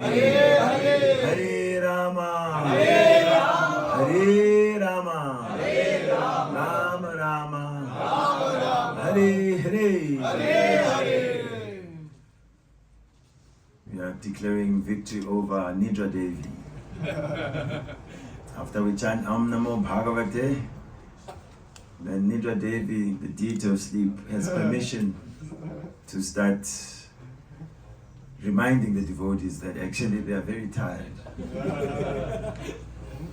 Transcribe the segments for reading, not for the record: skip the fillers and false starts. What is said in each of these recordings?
Hare Hare, Hare Rama, Hare Rama, Hare Rama, Hare Rama, Rama Rama, Rama Rama, Hare Hare, Hare Hare. We are declaring victory over Nidra Devi. After we chant Om Namo Bhagavate, then Nidra Devi, the deity of sleep, has permission to start reminding the devotees that actually they are very tired.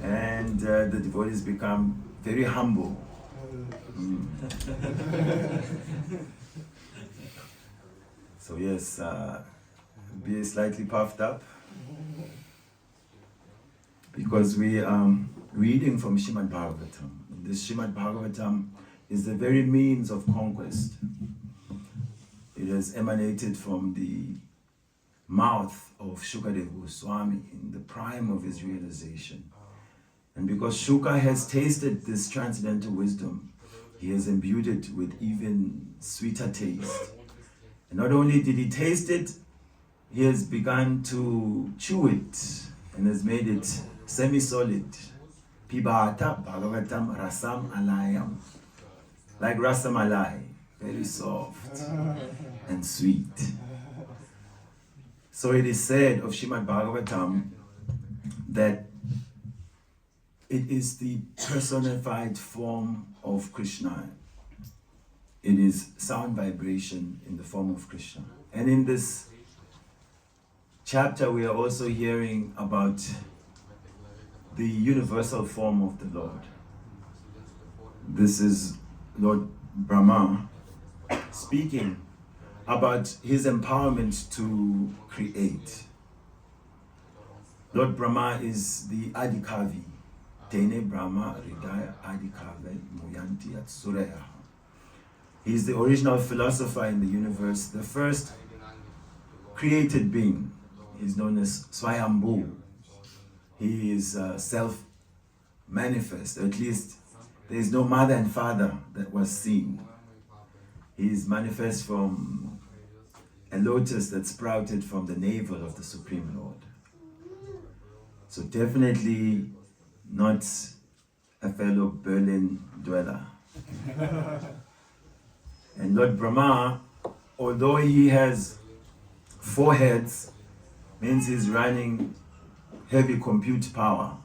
And the devotees become very humble. So yes, be slightly puffed up, because we are reading from Śrīmad-Bhāgavatam. This Śrīmad-Bhāgavatam is the very means of conquest. It has emanated from the mouth of Śukadeva Goswami in the prime of his realization. And because Shuka has tasted this transcendental wisdom, he has imbued it with even sweeter taste. And not only did he taste it, he has begun to chew it and has made it semi-solid. Pibata Bhagavatam Rasam Alayam. Like Rasamalai, very soft and sweet. So it is said of Śrīmad-Bhāgavatam that it is the personified form of Krishna. It is sound vibration in the form of Krishna. And in this chapter we are also hearing about the universal form of the Lord. This is Lord Brahmā speaking about his empowerment to create. Lord Brahmā is the Adikavi. Tene Brahma Hridaya Adikave Muyanti Atsuraya. He is the original philosopher in the universe, the first created being. He is known as Swayambhu. He is self-manifest. At least there is no mother and father that was seen. He is manifest from a lotus that sprouted from the navel of the Supreme Lord. So definitely not a fellow Berlin dweller. And Lord Brahmā, although he has 4 heads, means he's running heavy compute power.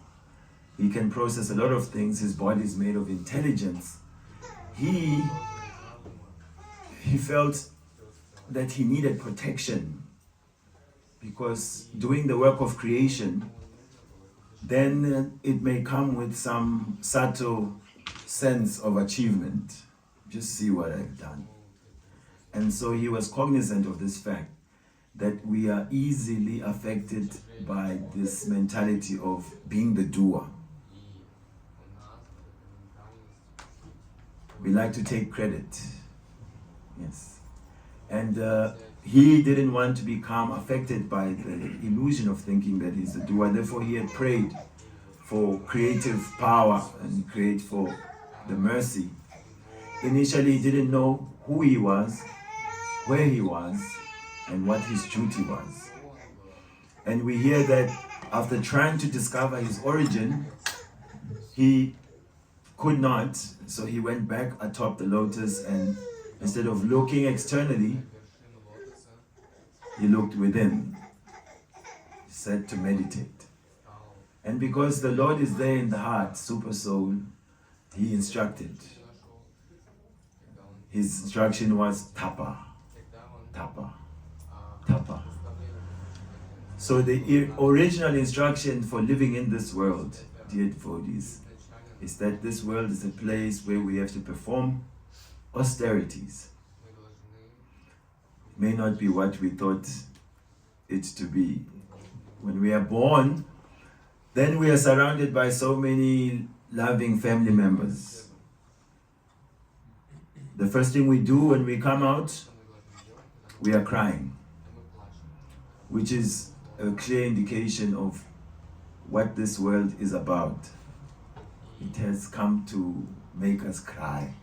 He can process a lot of things. His body is made of intelligence. He felt that he needed protection, because doing the work of creation, then it may come with some subtle sense of achievement. Just see what I've done. And so he was cognizant of this fact, that we are easily affected by this mentality of being the doer. We like to take credit. Yes. And he didn't want to become affected by the illusion of thinking that he's the doer. Therefore, he had prayed for creative power and prayed for the mercy. Initially, he didn't know who he was, where he was, and what his duty was. And we hear that after trying to discover his origin, he could not, so he went back atop the lotus, and instead of looking externally, he looked within. He said to meditate. And because the Lord is there in the heart, super soul, he instructed. His instruction was tapa, tapa, tapa. So the original instruction for living in this world, dear devotees, is that this world is a place where we have to perform austerities. It may not be what we thought it to be. When we are born, then we are surrounded by so many loving family members. The first thing we do when we come out, we are crying, which is a clear indication of what this world is about. It has come to make us cry.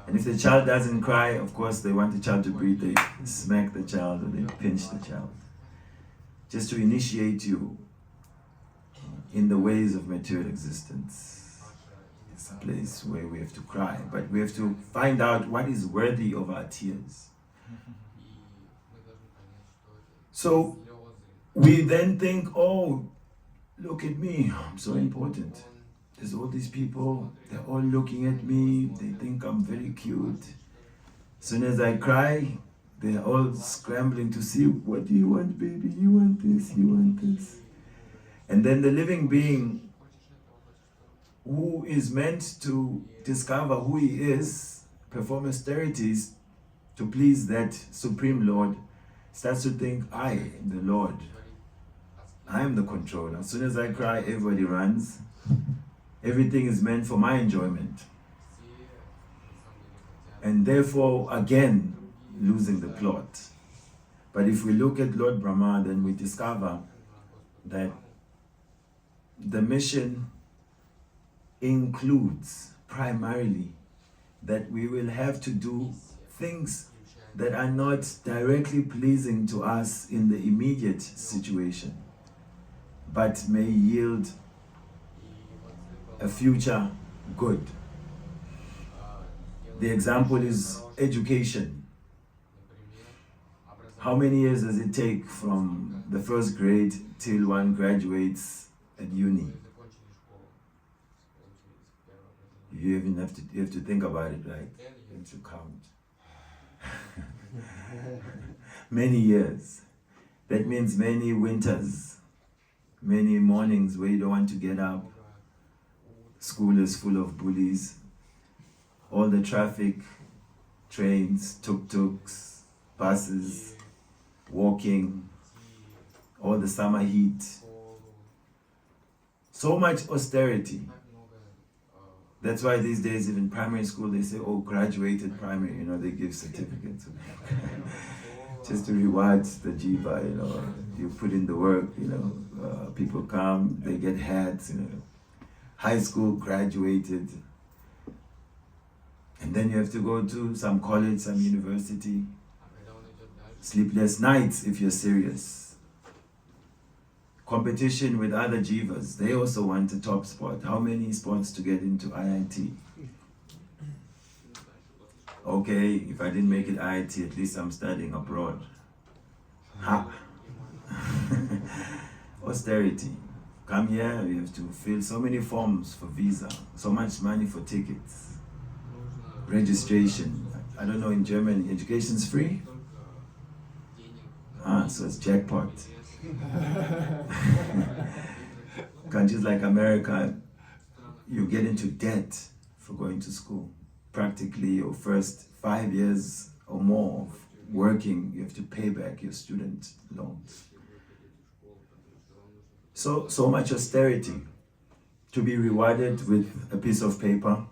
And if the child doesn't cry, of course they want the child to breathe, they smack the child or they pinch the child. just to initiate you in the ways of material existence. It's a place where we have to cry, but we have to find out what is worthy of our tears. So we then think, oh, look at me, I'm so important. There's all these people, they're all looking at me, they think I'm very cute. As soon as I cry, they're all scrambling to see, what do you want, baby? You want this, you want this. And then the living being who is meant to discover who he is, perform austerities to please that Supreme Lord, starts to think, I am the Lord. I am the controller. As soon as I cry, everybody runs. Everything is meant for my enjoyment. And therefore, again, losing the plot. But if we look at Lord Brahmā, then we discover that the mission includes primarily that we will have to do things that are not directly pleasing to us in the immediate situation, but may yield a future good. The example is education. How many years does it take from the first grade till one graduates at uni? You even have to think about it, right? You have to count. Many years. That means many winters, many mornings where you don't want to get up. School is full of bullies. All the traffic, trains, tuk-tuks, buses, walking, all the summer heat. So much austerity. That's why these days, even primary school, they say, oh, graduated primary, they give certificates. Just to reward the jiva, you put in the work, people come, they get hats, high school, graduated. And then you have to go to some college, some university. Sleepless nights if you're serious. Competition with other jivas, they also want a top spot. How many spots to get into IIT? Okay, if I didn't make it IIT, at least I'm studying abroad. Ha! Austerity. Come here, you have to fill so many forms for visa, so much money for tickets, registration. I don't know, in Germany, education's free? So it's jackpot. Countries like America, you get into debt for going to school. Practically your first 5 years or more of working, you have to pay back your student loans. So much austerity to be rewarded with a piece of paper.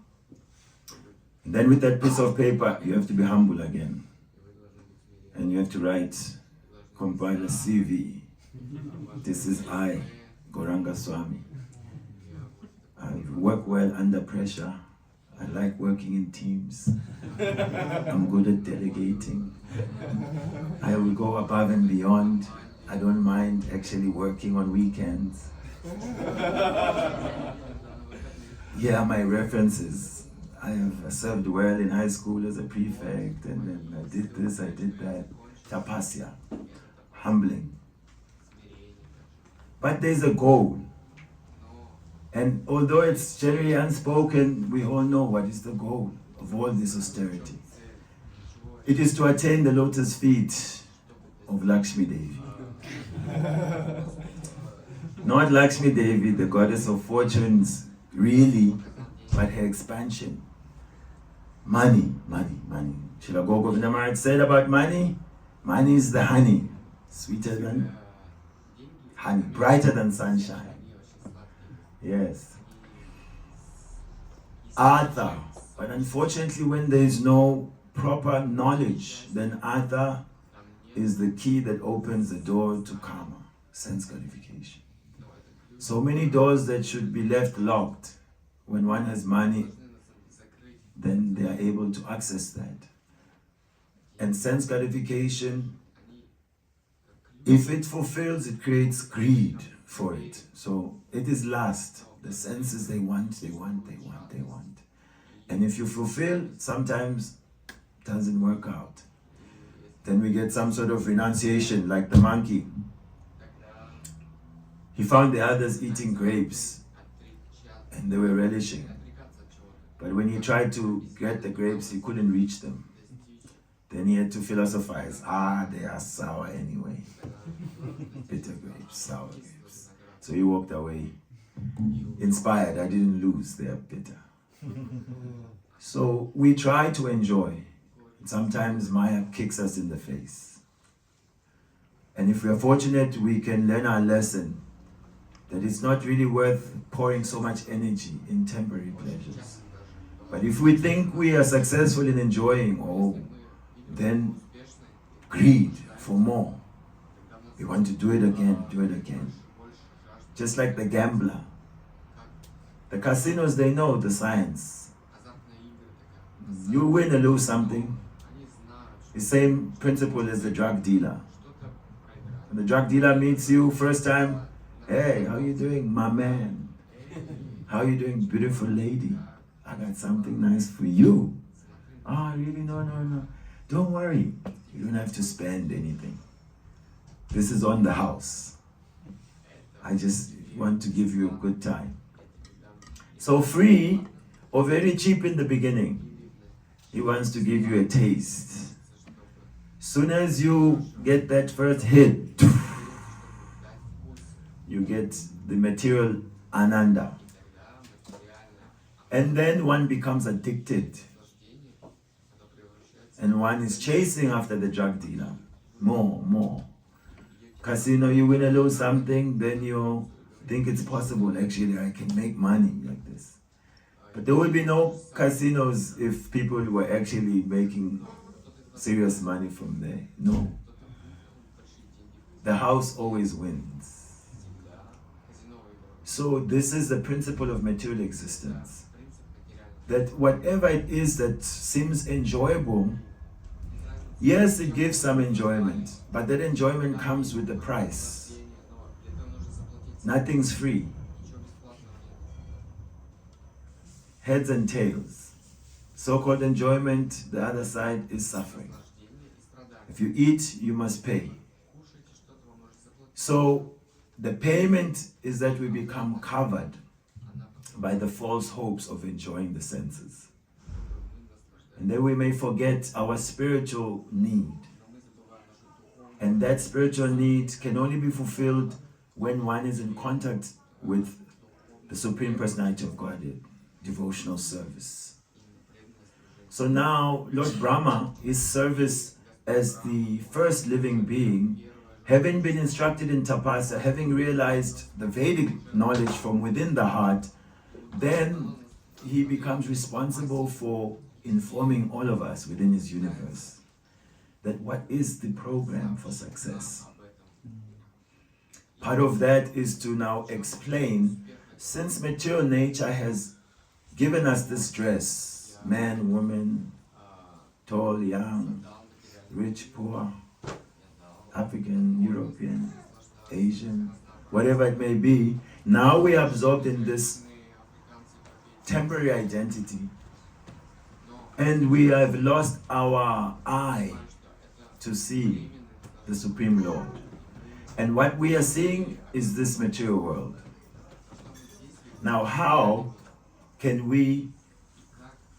And then with that piece of paper, you have to be humble again. And you have to compile a CV. This is I, Gauranga Swami. I work well under pressure. I like working in teams. I'm good at delegating. I will go above and beyond. I don't mind actually working on weekends. Here are my references. I have served well in high school as a prefect, and then I did this, I did that. Tapasya, humbling. But there's a goal. And although it's generally unspoken, we all know what is the goal of all this austerity. It is to attain the lotus feet of Lakshmi Devi. Not Lakshmi Devi, the goddess of fortunes, really, but her expansion. Money, money, money. Srila Govinda Maharaj said about money, money is the honey, sweeter than honey, brighter than sunshine. Yes. Artha. But unfortunately, when there is no proper knowledge, then Artha is the key that opens the door to karma, sense gratification. So many doors that should be left locked. When one has money, then they are able to access that. And sense gratification If it fulfills, it creates greed for it. So it is lust. The senses, they want. And if you fulfill, sometimes it doesn't work out. Then we get some sort of renunciation, like the monkey. He found the others eating grapes, and they were relishing. But when he tried to get the grapes, he couldn't reach them. Then he had to philosophize. They are sour anyway. Bitter grapes, sour grapes. So he walked away. Inspired, I didn't lose, they are bitter. So we try to enjoy. Sometimes Maya kicks us in the face. And if we are fortunate, we can learn our lesson that it's not really worth pouring so much energy in temporary pleasures. But if we think we are successful in enjoying, then greed for more. We want to do it again. Just like the gambler. The casinos, they know the science. You win or lose something. The same principle as the drug dealer. When the drug dealer meets you first time, hey, how you doing, my man? How you doing, beautiful lady? I got something nice for you. Really? No. Don't worry. You don't have to spend anything. This is on the house. I just want to give you a good time. So free or very cheap in the beginning. He wants to give you a taste. Soon as you get that first hit, you get the material ananda. And then one becomes addicted. And one is chasing after the drug dealer. More. Casino, you win a little something, then you think it's possible. Actually, I can make money like this. But there will be no casinos if people were actually making serious money from there. No. The house always wins. So this is the principle of material existence. That whatever it is that seems enjoyable, yes, it gives some enjoyment, but that enjoyment comes with a price. Nothing's free. Heads and tails. So-called enjoyment, the other side is suffering. If you eat, you must pay. So the payment is that we become covered by the false hopes of enjoying the senses. And then we may forget our spiritual need. And that spiritual need can only be fulfilled when one is in contact with the Supreme Personality of Godhead, devotional service. So now Lord Brahmā, his service as the first living being, having been instructed in tapasya, having realized the Vedic knowledge from within the heart, then he becomes responsible for informing all of us within his universe that what is the program for success. Part of that is to now explain, since material nature has given us this dress, man, woman, tall, young, rich, poor, African, European, Asian, whatever it may be, now we are absorbed in this temporary identity, and we have lost our eye to see the Supreme Lord. And what we are seeing is this material world. Now, how can we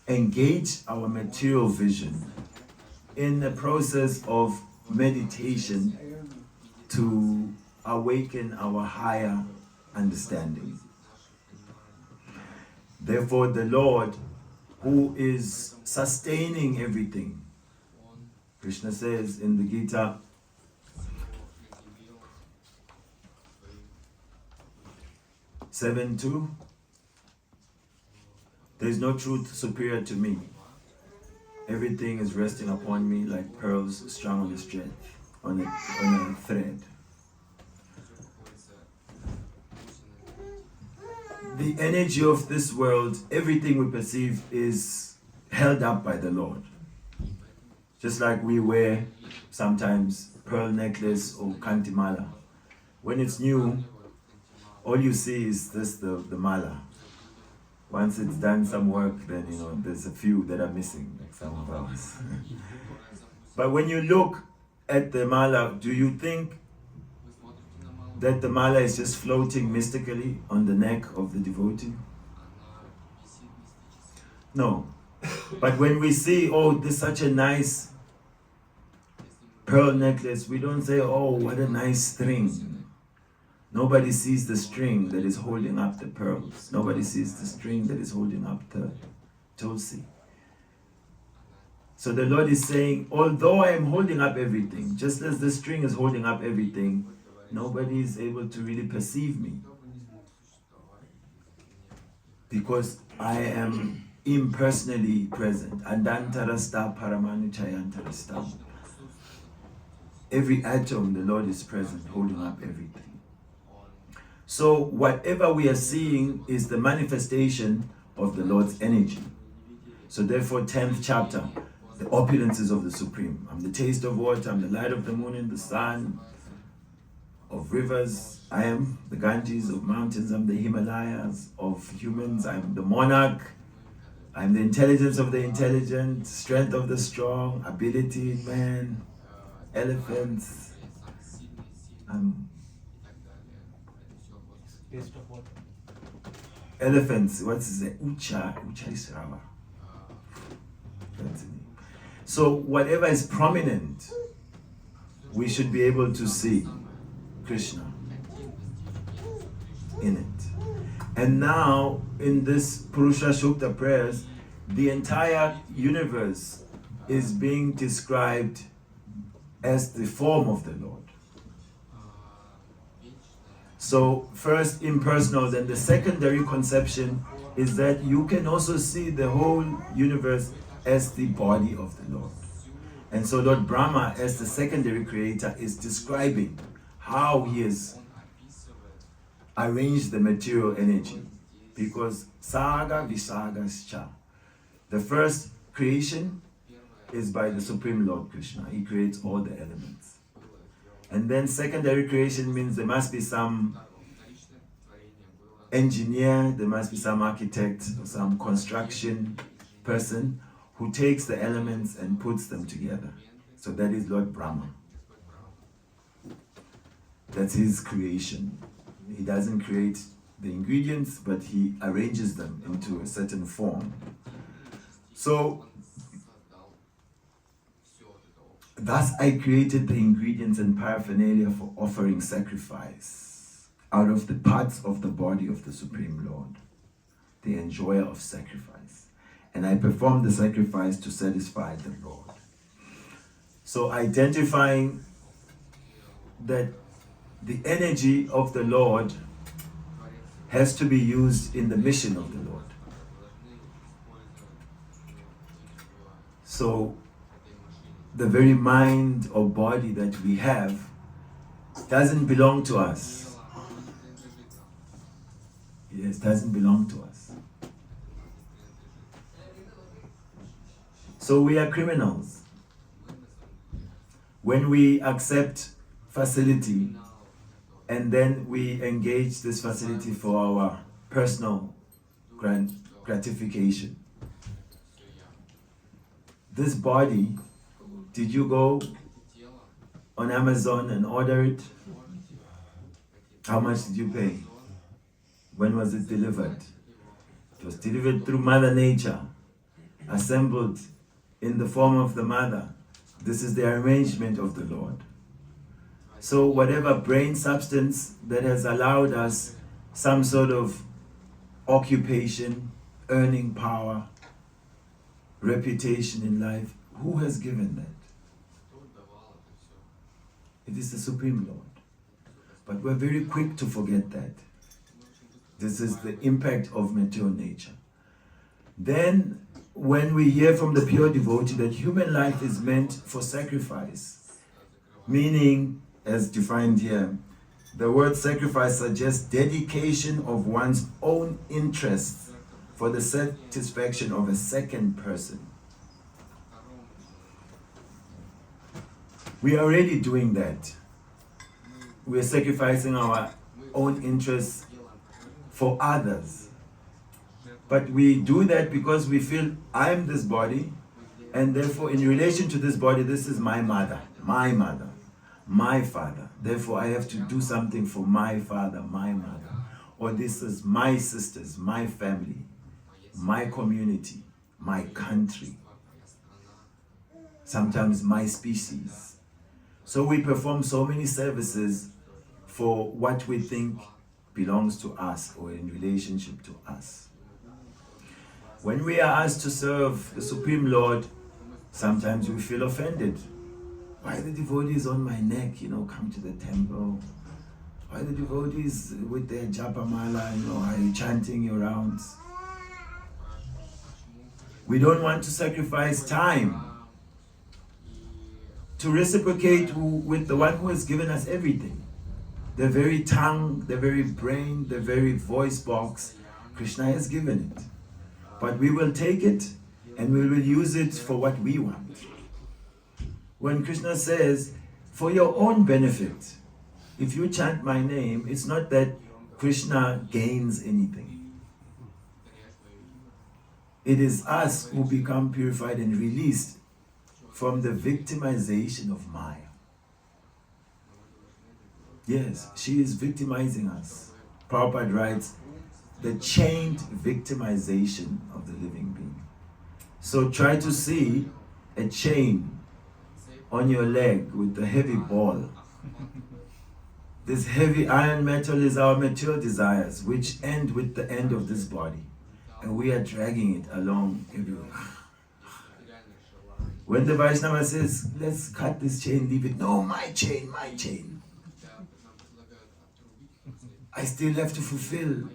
engage our material vision in the process of meditation to awaken our higher understanding? Therefore, the Lord, who is sustaining everything, Krishna says in the Gita, (7:2), there is no truth superior to me. Everything is resting upon me like pearls strung on a thread. The energy of this world, everything we perceive is held up by the Lord. Just like we wear sometimes pearl necklace or kanti mala. When it's new, all you see is just the mala. Once it's done some work, then there's a few that are missing, like some of us. But when you look at the mala, do you think that the mala is just floating mystically on the neck of the devotee? No. But when we see, oh, this is such a nice pearl necklace, we don't say, oh, what a nice string. Nobody sees the string that is holding up the pearls. Nobody sees the string that is holding up the tulsi. So the Lord is saying, although I am holding up everything, just as the string is holding up everything, nobody is able to really perceive me. Because I am impersonally present. Andantarasta paramanuchayantarasta. Every atom, the Lord is present, holding up everything. So whatever we are seeing is the manifestation of the Lord's energy. So therefore, 10th chapter, the opulences of the Supreme. I'm the taste of water, I'm the light of the moon and the sun, of rivers. I am the Ganges, of mountains, I'm the Himalayas, of humans, I'm the monarch, I'm the intelligence of the intelligent, strength of the strong, ability in man, elephants, elephants, what's the Ucha is Rava. So whatever is prominent, we should be able to see Krishna in it. And now, in this Purusha Shukta prayers, the entire universe is being described as the form of the Lord. So, first impersonal, then the secondary conception is that you can also see the whole universe as the body of the Lord. And so Lord Brahma, as the secondary creator, is describing how he has arranged the material energy. Because Saga Visagascha, the first creation is by the Supreme Lord Kṛṣṇa. He creates all the elements. And then secondary creation means there must be some engineer, there must be some architect, or some construction person who takes the elements and puts them together. So that is Lord Brahma. That's his creation. He doesn't create the ingredients, but he arranges them into a certain form. So, thus I created the ingredients and paraphernalia for offering sacrifice out of the parts of the body of the Supreme Lord, the enjoyer of sacrifice. And I performed the sacrifice to satisfy the Lord. So identifying that the energy of the Lord has to be used in the mission of the Lord. So the very mind or body that we have doesn't belong to us. Yes, doesn't belong to us. So we are criminals. When we accept facility and then we engage this facility for our personal gratification. This body, did you go on Amazon and order it? How much did you pay? When was it delivered? It was delivered through Mother Nature, assembled in the form of the Mother. This is the arrangement of the Lord. So whatever brain substance that has allowed us some sort of occupation, earning power, reputation in life, who has given that? It is the Supreme Lord. But we're very quick to forget that. This is the impact of material nature. Then, when we hear from the pure devotee that human life is meant for sacrifice, meaning, as defined here, the word sacrifice suggests dedication of one's own interests for the satisfaction of a second person. We are already doing that. We are sacrificing our own interests for others. But we do that because we feel, I am this body, and therefore in relation to this body, this is my mother, my father. Therefore I have to do something for my father, my mother. Or this is my sisters, my family, my community, my country. Sometimes my species. So we perform so many services for what we think belongs to us or in relationship to us. When we are asked to serve the Supreme Lord, sometimes we feel offended. Why the devotees on my neck, come to the temple? Why the devotees with their japamala, are you chanting your rounds? We don't want to sacrifice time to reciprocate with the one who has given us everything. The very tongue, the very brain, the very voice box, Krishna has given it. But we will take it and we will use it for what we want. When Krishna says, for your own benefit, if you chant my name, it's not that Krishna gains anything. It is us who become purified and released from the victimization of Maya. Yes, she is victimizing us. Prabhupada writes, the chained victimization of the living being. So try to see a chain on your leg with a heavy ball. This heavy iron metal is our material desires, which end with the end of this body. And we are dragging it along everywhere. When the Vaishnava says, let's cut this chain, leave it. No, my chain, my chain. I still have to fulfill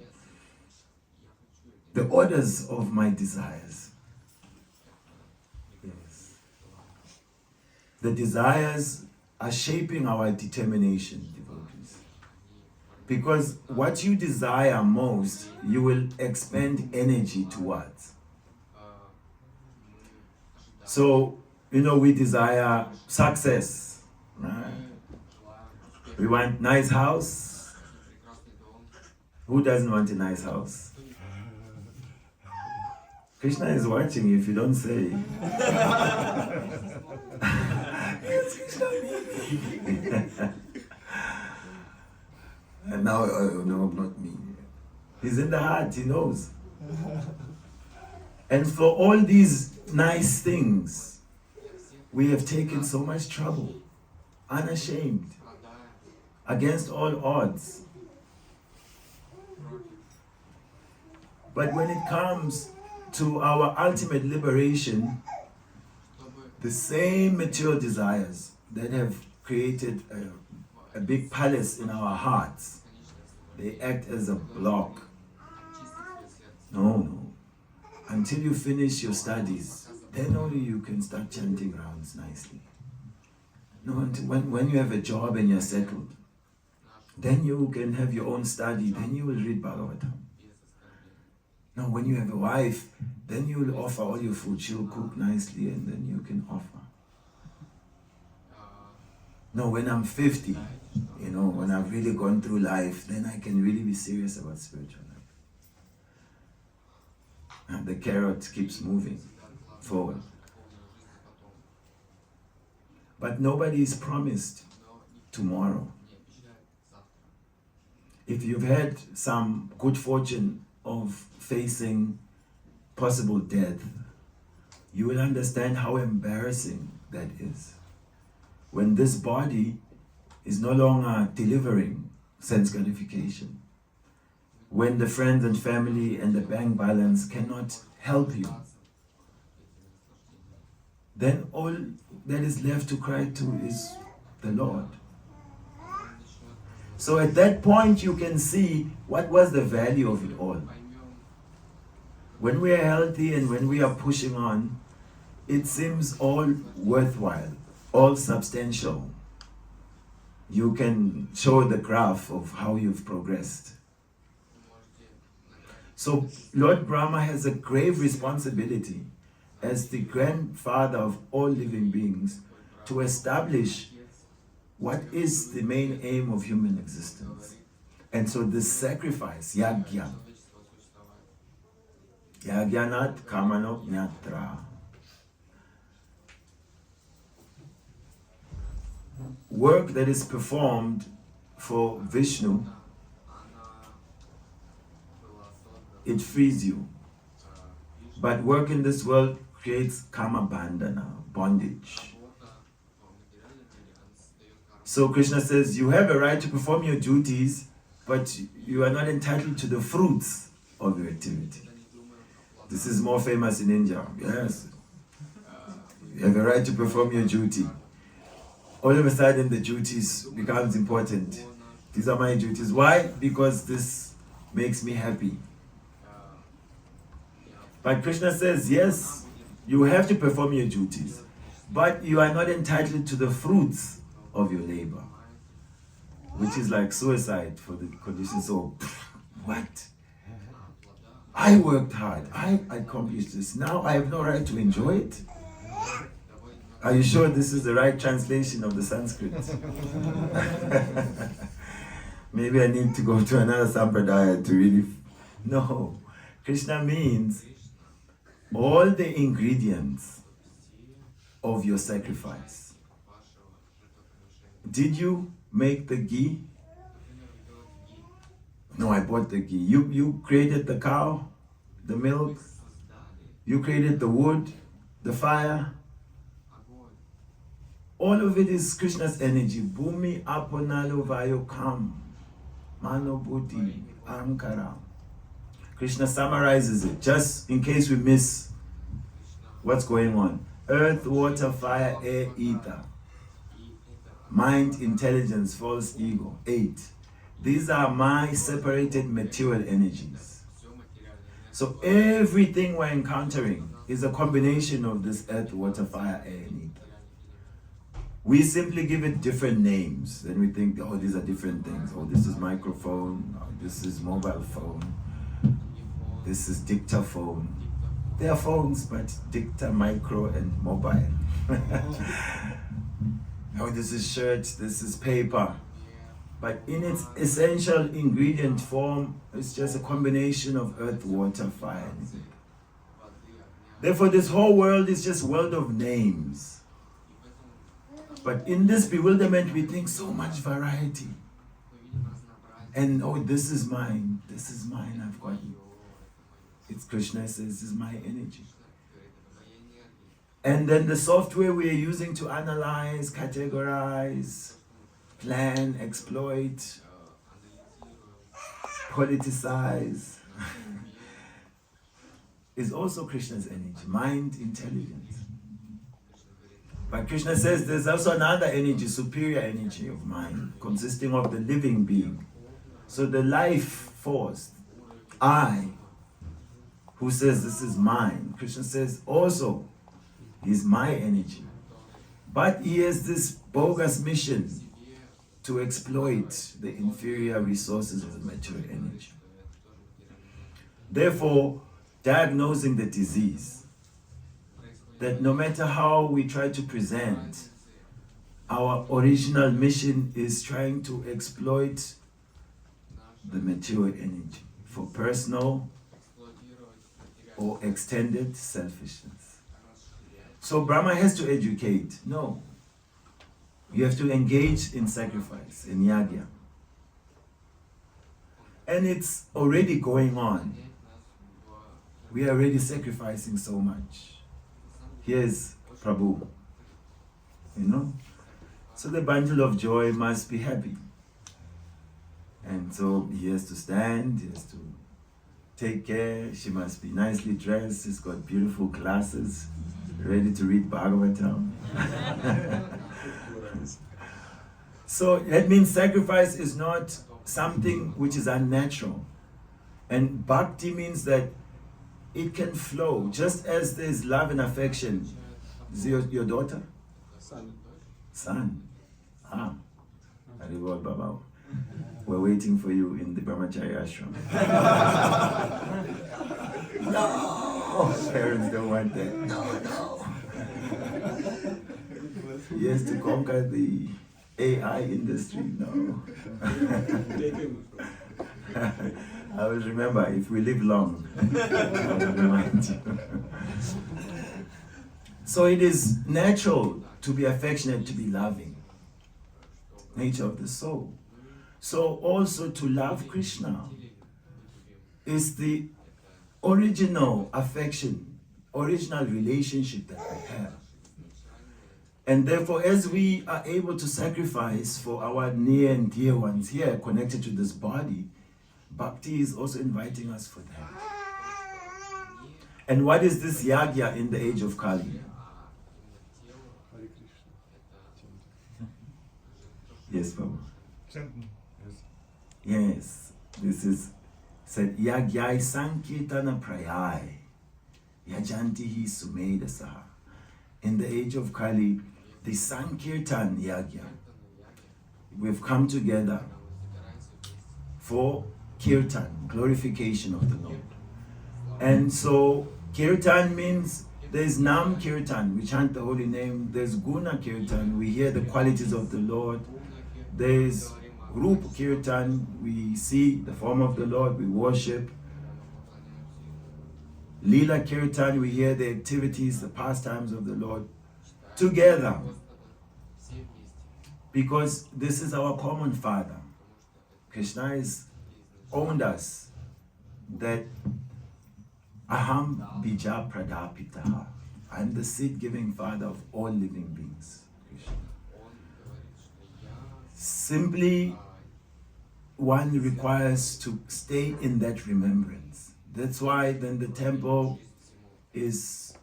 the orders of my desires. Yes. The desires are shaping our determination, devotees. Because what you desire most, you will expend energy towards. So, we desire success. Right? We want nice house. Who doesn't want a nice house? Krishna is watching you if you don't say. Yes, Krishna. And now, no, not me. He's in the heart, he knows. And for all these nice things, we have taken so much trouble, unashamed, against all odds. But when it comes to our ultimate liberation, the same material desires that have created a big palace in our hearts, they act as a block. No. Until you finish your studies, then only you can start chanting rounds nicely. No, until when you have a job and you're settled, then you can have your own study, then you will read Bhagavatam. No, when you have a wife, then you will offer all your food. She'll cook nicely and then you can offer. No, when I'm 50, when I've really gone through life, then I can really be serious about spiritual life. And the carrot keeps moving forward. But nobody is promised tomorrow. If you've had some good fortune of facing possible death, you will understand how embarrassing that is. When this body is no longer delivering sense gratification, when the friends and family and the bank balance cannot help you, then all that is left to cry to is the Lord. So at that point you can see what was the value of it all. When we are healthy and when we are pushing on, it seems all worthwhile, all substantial. You can show the graph of how you've progressed. So Lord Brahmā has a grave responsibility as the grandfather of all living beings to establish what is the main aim of human existence? And so this sacrifice, yagya, yagyanat kamano nyatra, work that is performed for Vishnu, it frees you. But work in this world creates kama bandhana, bondage. So Krishna says, you have a right to perform your duties, but you are not entitled to the fruits of your activity. This is more famous in India. Yes. You have a right to perform your duty. All of a sudden the duties becomes important. These are my duties. Why? Because this makes me happy. But Krishna says, yes, you have to perform your duties, but you are not entitled to the fruits of your labor, which is like suicide for the condition. So, what? I worked hard. I accomplished this. Now I have no right to enjoy it? Are you sure this is the right translation of the Sanskrit? Maybe I need to go to another sampradaya to really... No. Krishna means all the ingredients of your sacrifice. Did you make the ghee? No, I bought the ghee. You created the cow, the milk, you created the wood, the fire. All of it is Krishna's energy. Bhumi aponalo vayokam, mano buddhi, ankara. Krishna summarizes it, just in case we miss what's going on. Earth, water, fire, air, ether. Mind, intelligence, false ego. 8. These are my separated material energies. So everything we're encountering is a combination of this earth, water, fire, air, and ether. We simply give it different names. Then we think, oh, these are different things. Oh, this is microphone. Oh, this is mobile phone. This is dictaphone. They are phones, but dicta, micro, and mobile. Oh, this is shirt, this is paper. But in its essential ingredient form, it's just a combination of earth, water, fire. Therefore, this whole world is just a world of names. But in this bewilderment, we think so much variety. And oh, this is mine, I've got it. It's Krishna says, this is my energy. And then the software we are using to analyze, categorize, plan, exploit, politicize, is also Krishna's energy, mind, intelligence. But Krishna says there's also another energy, superior energy of mind, consisting of the living being. So the life force, I, who says this is mine, Krishna says also is my energy. But he has this bogus mission to exploit the inferior resources of the material energy. Therefore, diagnosing the disease, that no matter how we try to present, our original mission is trying to exploit the material energy for personal or extended selfishness. So Brahma has to educate. No. You have to engage in sacrifice, in yagya. And it's already going on. We are already sacrificing so much. Here's Prabhu. You know? So the bundle of joy must be happy. And so he has to stand, he has to take care, she must be nicely dressed, she's got beautiful glasses, ready to read Bhagavatam. So that means sacrifice is not something which is unnatural. And bhakti means that it can flow, just as there's love and affection. Is it your daughter? Son. Ah. Haribol Baba. We're waiting for you in the Brahmacharya ashram. No! Parents don't want that. No. He has to conquer the AI industry, no. I will remember if we live long. I will remind you. So it is natural to be affectionate, to be loving. Nature of the soul. So also to love Krishna is the original affection, original relationship that we have. And therefore, as we are able to sacrifice for our near and dear ones here connected to this body, Bhakti is also inviting us for that. And what is this yagya in the age of Kali? Yes, Baba. Yes, this is said yagyai sankirtana prayai yajantihi sumedasaha. In the age of Kali, the Sankirtan Yagya, we've come together for Kirtan, glorification of the Lord. And so Kirtan means there's Nam Kirtan, we chant the holy name. There's Guna Kirtan, we hear the qualities of the Lord. There's Rup Kirtan, we see the form of the Lord, we worship. Lila Kirtan, we hear the activities, the pastimes of the Lord together. Because this is our common Father. Krishna has owned us that Aham Bija Pradapitaha. I'm the seed-giving Father of all living beings. Krishna. Simply, one requires to stay in that remembrance. That's why then the temple is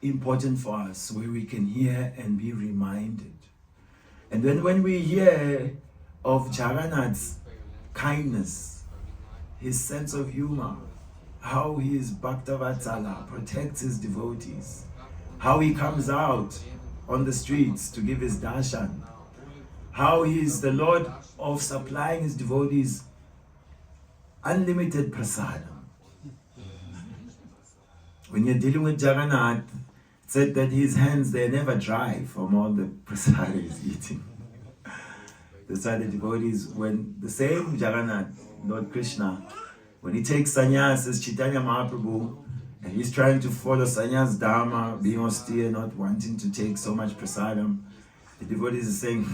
important for us, where we can hear and be reminded. And then when we hear of Jagannath's kindness, his sense of humor, how he is Bhaktavatsala, protects his devotees, how he comes out on the streets to give his darshan, how he is the Lord of supplying his devotees unlimited prasadam. When you're dealing with Jagannath, it said that his hands, they're never dry from all the prasad he's eating. That's why the devotees, when the same Jagannath, Lord Kṛṣṇa, when he takes sannyas as Chaitanya Mahaprabhu, and he's trying to follow sannyas dharma, being austere, not wanting to take so much prasadam, the devotees are saying,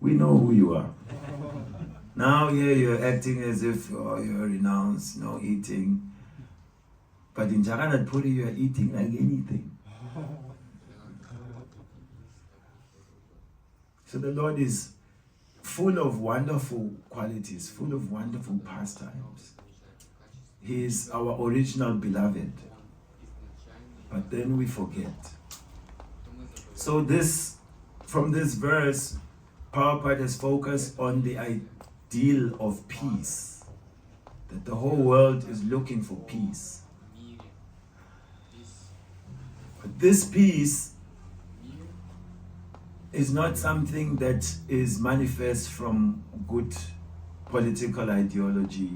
we know who you are. Now here you're acting as if you're renounced, no eating. But in Jagannath Puri, you are eating like anything. So the Lord is full of wonderful qualities, full of wonderful pastimes. He is our original beloved. But then we forget. So from this verse, Prabhupada has focused on the ideal of peace. That the whole world is looking for peace. But this peace is not something that is manifest from good political ideology,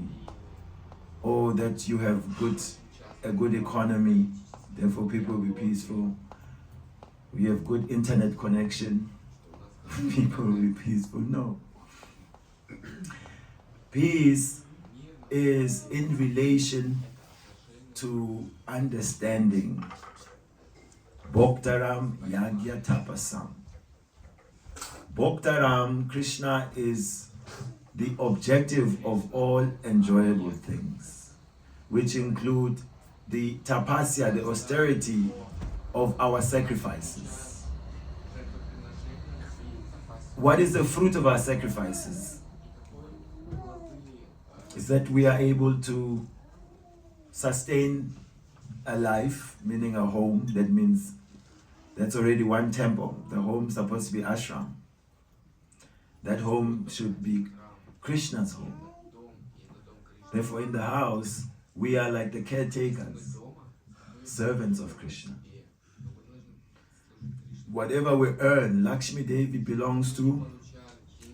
or that you have a good economy, therefore people will be peaceful. We have good internet connection, people will be peaceful. No. Peace is in relation to understanding. Bhoktaram Yagya Tapasam. Bhoktaram, Krishna is the objective of all enjoyable things, which include the tapasya, the austerity of our sacrifices. What is the fruit of our sacrifices? Is that we are able to sustain a life, meaning a home. That means that's already one temple. The home is supposed to be ashram. That home should be Krishna's home. Therefore, in the house, we are like the caretakers, servants of Krishna. Whatever we earn, Lakshmi Devi belongs to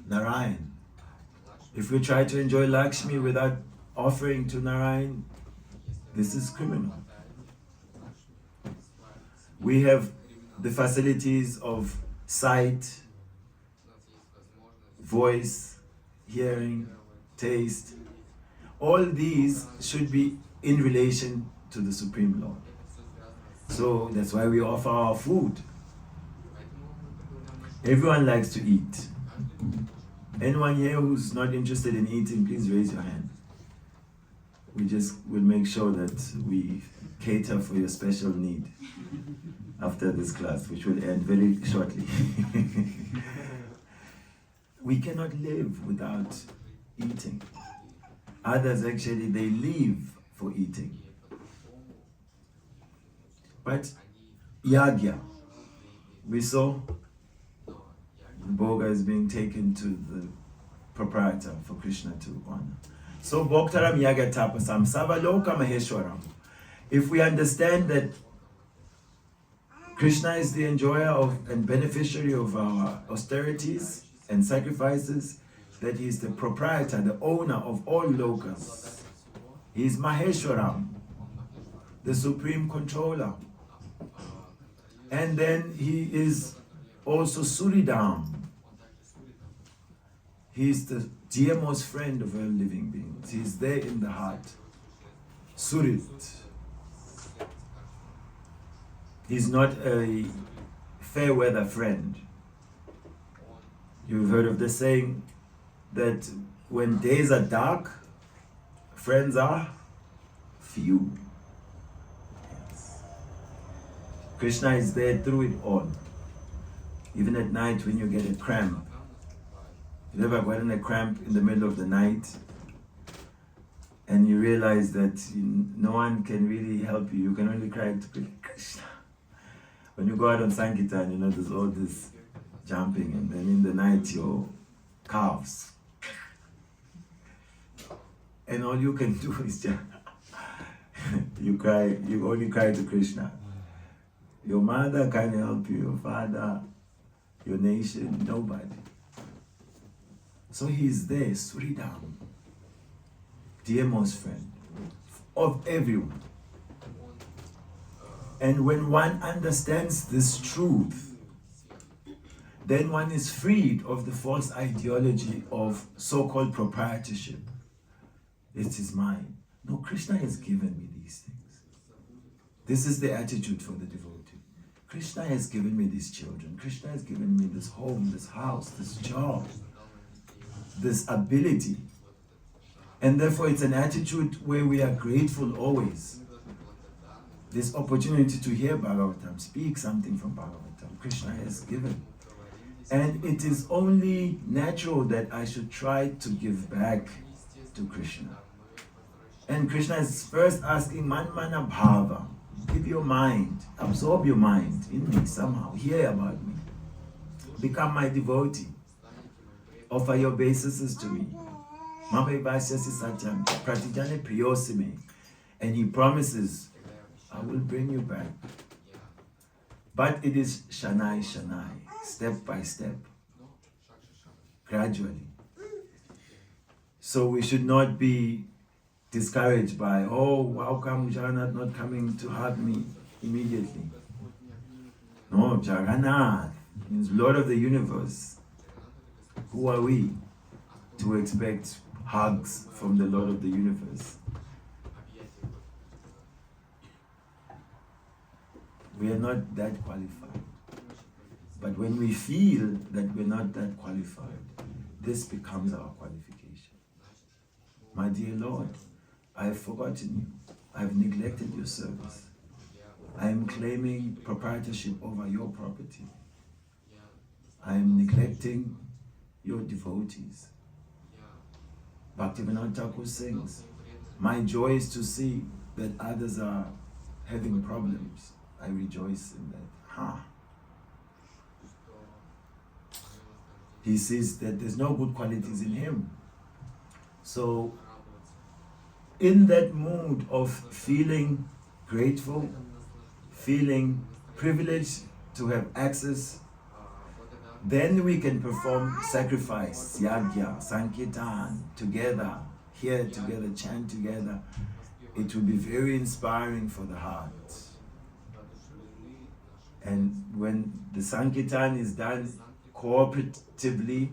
Narayan. If we try to enjoy Lakshmi without offering to Narayan, this is criminal. We have the facilities of sight, voice, hearing, taste. All these should be in relation to the Supreme Lord. So that's why we offer our food. Everyone likes to eat. Anyone here who's not interested in eating, please raise your hand. We just will make sure that we cater for your special need after this class, which will end very shortly. We cannot live without eating. Others actually, they live for eating. But yagya, we saw the boga is being taken to the proprietor for Krishna to honor. So Bhoktaram Yaga Tapasam Savaloka Maheshwaram. If we understand that Krishna is the enjoyer of and beneficiary of our austerities and sacrifices, that he is the proprietor, the owner of all lokas. He is Maheshwaram, the supreme controller. And then he is also Suridam. He is the dearmost friend of all living beings. He is there in the heart. Surit. He's not a fair weather friend. You've heard of the saying that when days are dark, friends are few. Yes. Krishna is there through it all. Even at night when you get a cramp. You ever gotten a cramp in the middle of the night and you realize that no one can really help you. You can only cry to Krishna. When you go out on Sankirtan, you know, there's all this jumping, and then in the night your calves. And all you can do is just you cry, you only cry to Krishna. Your mother can't help you, your father, your nation, nobody. So he's there, Suridam, dearmost friend of everyone. And when one understands this truth, then one is freed of the false ideology of so-called proprietorship. It is mine. No, Krishna has given me these things. This is the attitude for the devotee. Krishna has given me these children. Krishna has given me this home, this house, this job, this ability. And therefore it's an attitude where we are grateful always. This opportunity to hear Bhagavatam, speak something from Bhagavatam, Krishna has given. And it is only natural that I should try to give back to Krishna. And Krishna is first asking, Manmana Bhava, give your mind, absorb your mind in me somehow, hear about me. Become my devotee. Offer your obeisances to me. And he promises, I will bring you back. But it is Shanai Shanai, step by step, gradually. So we should not be discouraged by, oh, how come Jagannath not coming to hug me immediately? No, Jagannath means Lord of the universe. Who are we to expect hugs from the Lord of the universe? We are not that qualified. But when we feel that we're not that qualified, this becomes our qualification. My dear Lord, I have forgotten you. I have neglected your service. I am claiming proprietorship over your property. I am neglecting your devotees. Bhaktivinoda Thakur sings, my joy is to see that others are having problems. I rejoice in that. He sees that there's no good qualities in him. So, in that mood of feeling grateful, feeling privileged to have access, then we can perform sacrifice, yagya, sankirtan, together, here together, chant together. It will be very inspiring for the heart. And when the sankirtan is done cooperatively,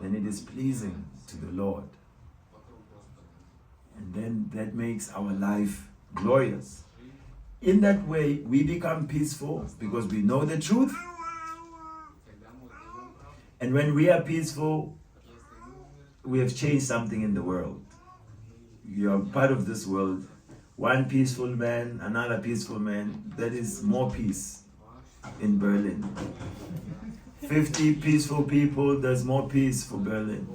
then it is pleasing to the Lord. And then that makes our life glorious. In that way, we become peaceful because we know the truth. And when we are peaceful, we have changed something in the world. You are part of this world. One peaceful man, another peaceful man, that is more peace in Berlin. 50 peaceful people, there's more peace for Berlin.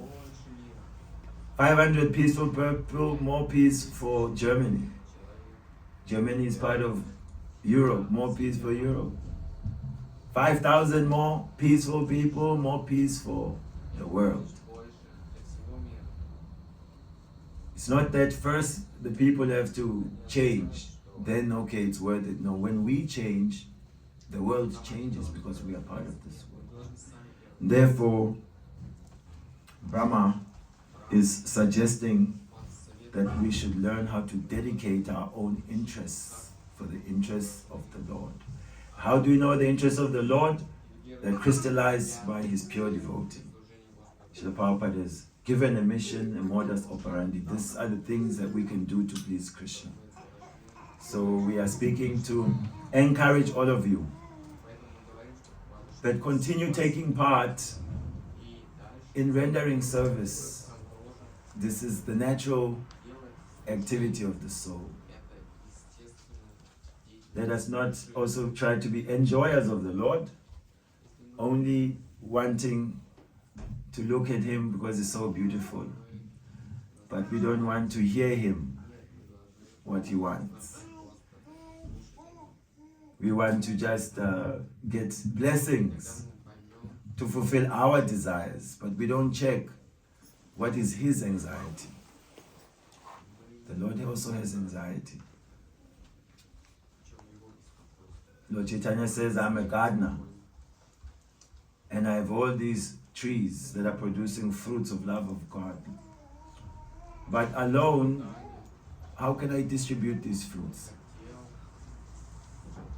500 peaceful people, more peace for Germany. Germany is part of Europe, more peace for Europe. 5,000 more peaceful people, more peace for the world. It's not that first the people have to change, then okay, it's worth it. No, when we change, the world changes because we are part of this world. Therefore, Brahma is suggesting that we should learn how to dedicate our own interests for the interests of the Lord. How do we know the interests of the Lord? They're crystallized by his pure devotee. Srila Prabhupada has given a mission, a modus operandi. These are the things that we can do to please Krishna. So we are speaking to encourage all of you that continue taking part in rendering service. This is the natural activity of the soul. Let us not also try to be enjoyers of the Lord, only wanting to look at him because he's so beautiful. But we don't want to hear him, what he wants. We want to just get blessings to fulfill our desires, but we don't check what is his anxiety. The Lord also has anxiety. Lord Chaitanya says, I'm a gardener, and I have all these trees that are producing fruits of love of God. But alone, how can I distribute these fruits?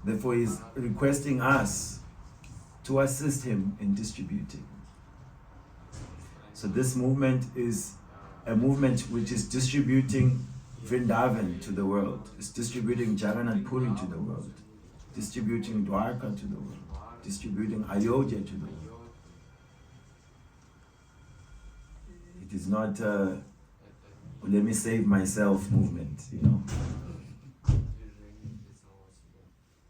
Therefore, he's requesting us to assist him in distributing. So this movement is a movement which is distributing Vrindavan to the world. It's distributing Jagannath Puri to the world. Distributing Dwarka to the world. Distributing Ayodhya to the world. It is not a let me save myself movement, you know.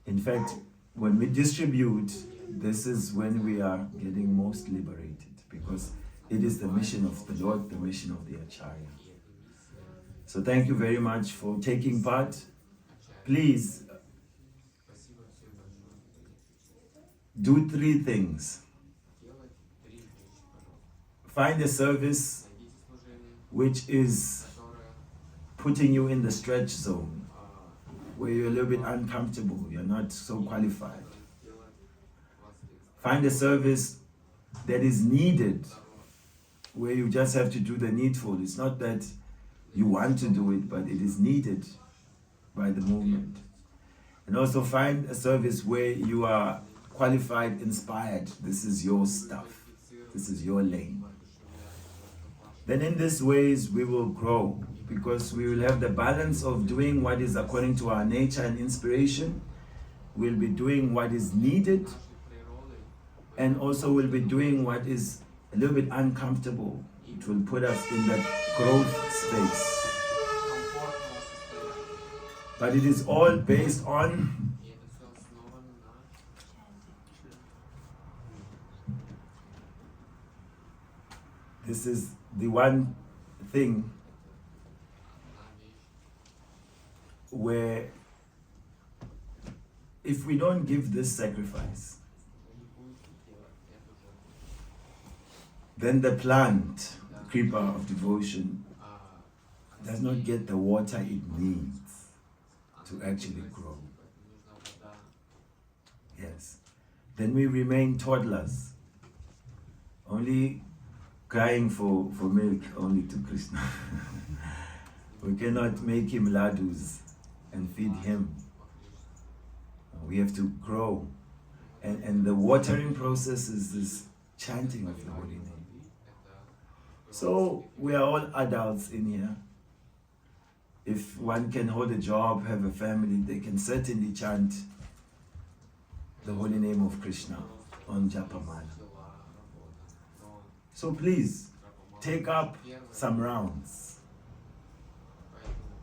In fact, when we distribute, this is when we are getting most liberated, because it is the mission of the Lord, the mission of the Acharya. So thank you very much for taking part. Please do 3 things. Find a service which is putting you in the stretch zone, where you're a little bit uncomfortable, you're not so qualified. Find a service that is needed, where you just have to do the needful. It's not that you want to do it, but it is needed by the movement. And also find a service where you are qualified, inspired. This is your stuff. This is your lane. Then in these ways we will grow, because we will have the balance of doing what is according to our nature and inspiration. We'll be doing what is needed, and also we'll be doing what is a little bit uncomfortable. It will put us in that growth space. But it is all based on this is the one thing where if we don't give this sacrifice, then the plant, the creeper of devotion, does not get the water it needs to actually grow. Yes. Then we remain toddlers, only crying for milk only to Krishna. We cannot make him ladus and feed him. We have to grow. And the watering process is this chanting of the holy name. So we are all adults in here. If one can hold a job, have a family, they can certainly chant the holy name of Krishna on Japamala. So please, take up some rounds.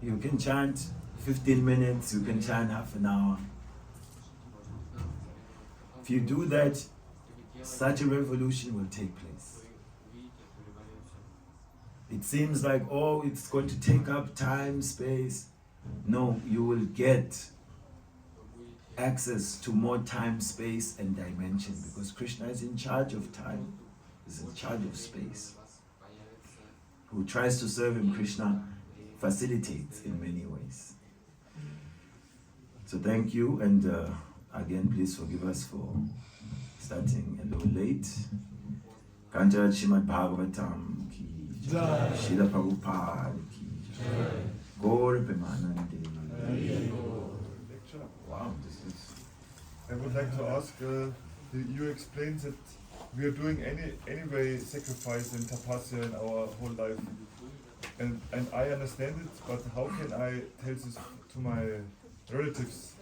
You can chant 15 minutes, you can chant half an hour. If you do that, such a revolution will take place. It seems like, oh, it's going to take up time, space. No, you will get access to more time, space, and dimension, because Krishna is in charge of time, is in charge of space. Who tries to serve him, Krishna facilitates in many ways. So thank you, and again, please forgive us for starting a little late. Canto Śrīmad-Bhāgavatam ki jai, Śrīla Prabhupada ki jai, Gauranga Swami. Wow, this is... I would like to ask, you explained that we are doing anyway sacrifice and tapasya in our whole life. And I understand it, but how can I tell this to my relatives?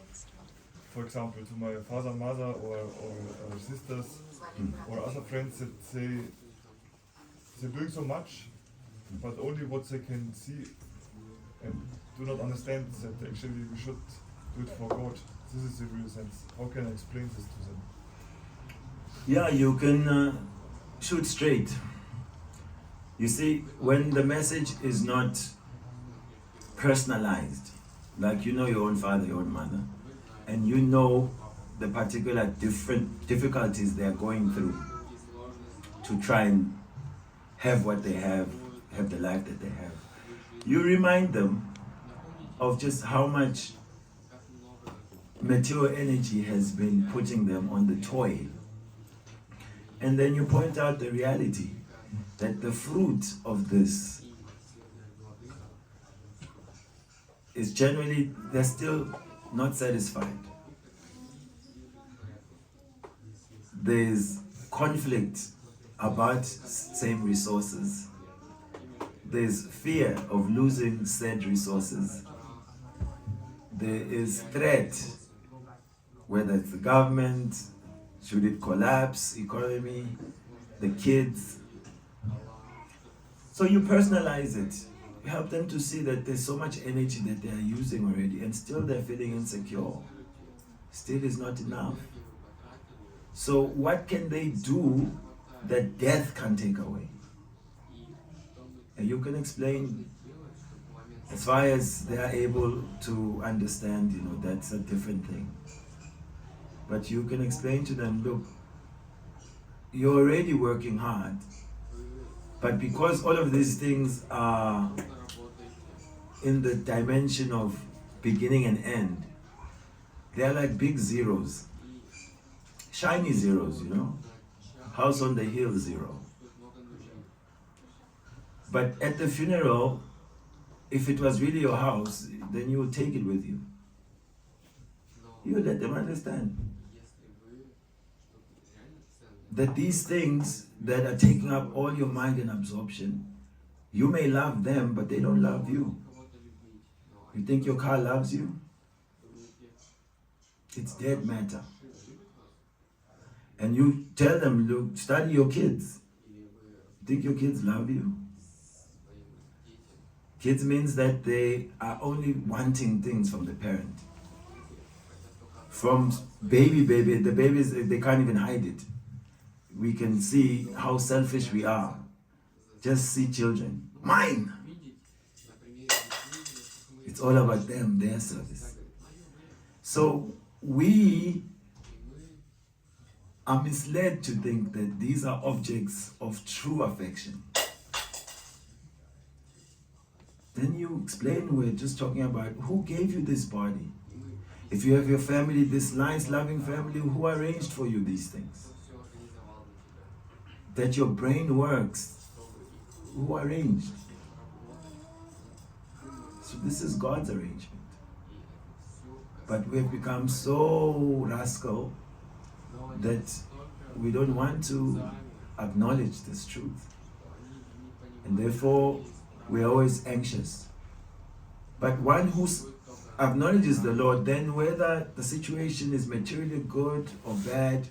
For example, to my father, mother, or sisters, or other friends, that they're doing so much, but only what they can see, and do not understand that actually we should do it for God. This is the real sense. How can I explain this to them? Yeah, you can shoot straight. You see, when the message is not personalized, like you know your own father, your own mother, and you know the particular different difficulties they are going through to try and have what they have the life that they have. You remind them of just how much material energy has been putting them on the toil. And then you point out the reality that the fruit of this is generally, they're still not satisfied. There's conflict about same resources. There's fear of losing said resources. There is threat, whether it's the government, should it collapse, economy, the kids. So you personalize it. You help them to see that there's so much energy that they are using already, and still they're feeling insecure. Still is not enough. So what can they do that death can take away? And you can explain as far as they are able to understand, that's a different thing. But you can explain to them, look, you're already working hard, but because all of these things are in the dimension of beginning and end, they are like big zeros, shiny zeros, house on the hill zero. But at the funeral, if it was really your house, then you would take it with you. You would let them understand that these things that are taking up all your mind and absorption, you may love them, but they don't love you. You think your car loves you? It's dead matter. And you tell them, look, study your kids. You think your kids love you? Kids means that they are only wanting things from the parent. From the babies, they can't even hide it. We can see how selfish we are. Just see children. Mine! It's all about them, their service. So we are misled to think that these are objects of true affection. Then you explain, we're just talking about who gave you this body. If you have your family, this nice, loving family, who arranged for you these things? That your brain works, who arranged? So this is God's arrangement. But we've become so rascal that we don't want to acknowledge this truth. And therefore, we're always anxious. But one who acknowledges the Lord, then whether the situation is materially good or bad,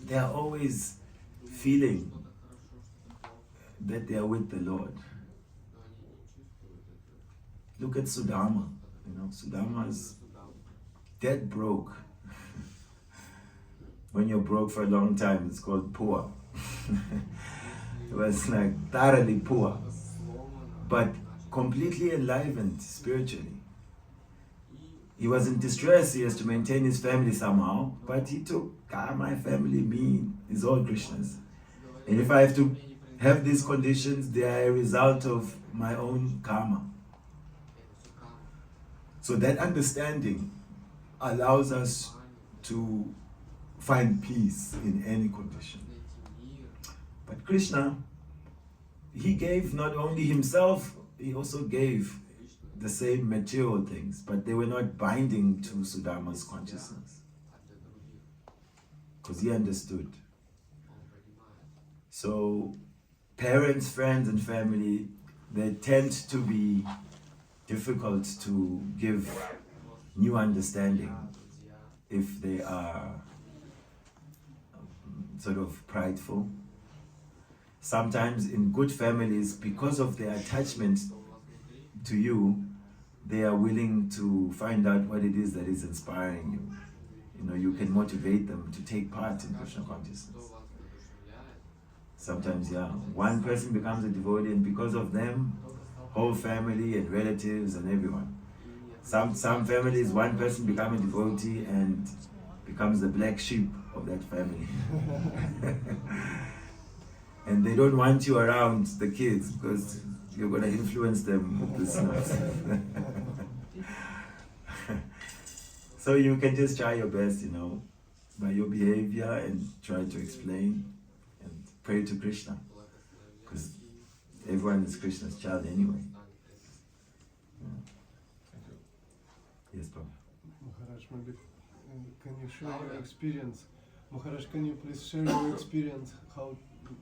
they are always feeling that they are with the Lord. Look at Sudama. Sudama is dead broke. When you're broke for a long time, it's called poor. It was like thoroughly poor, but completely enlivened spiritually. He was in distress, he has to maintain his family somehow, but he took, my family, me, is all Krishna's. And if I have to have these conditions, they are a result of my own karma. So that understanding allows us to find peace in any condition. But Krishna, he gave not only himself, he also gave the same material things, but they were not binding to Sudama's consciousness. Because he understood. So parents, friends, and family, they tend to be difficult to give new understanding if they are sort of prideful. Sometimes in good families, because of their attachment to you, they are willing to find out what it is that is inspiring you. You can motivate them to take part in Krishna consciousness. Sometimes, one person becomes a devotee, and because of them, whole family and relatives and everyone. Some families, one person becomes a devotee and becomes the black sheep of that family. And they don't want you around the kids because you're going to influence them with this stuff. So you can just try your best, by your behavior, and try to explain and pray to Krishna. Because everyone is Krishna's child anyway. Yes, Prabhu. Maharaj, maybe can you share your experience? Maharaj, can you please share your experience? How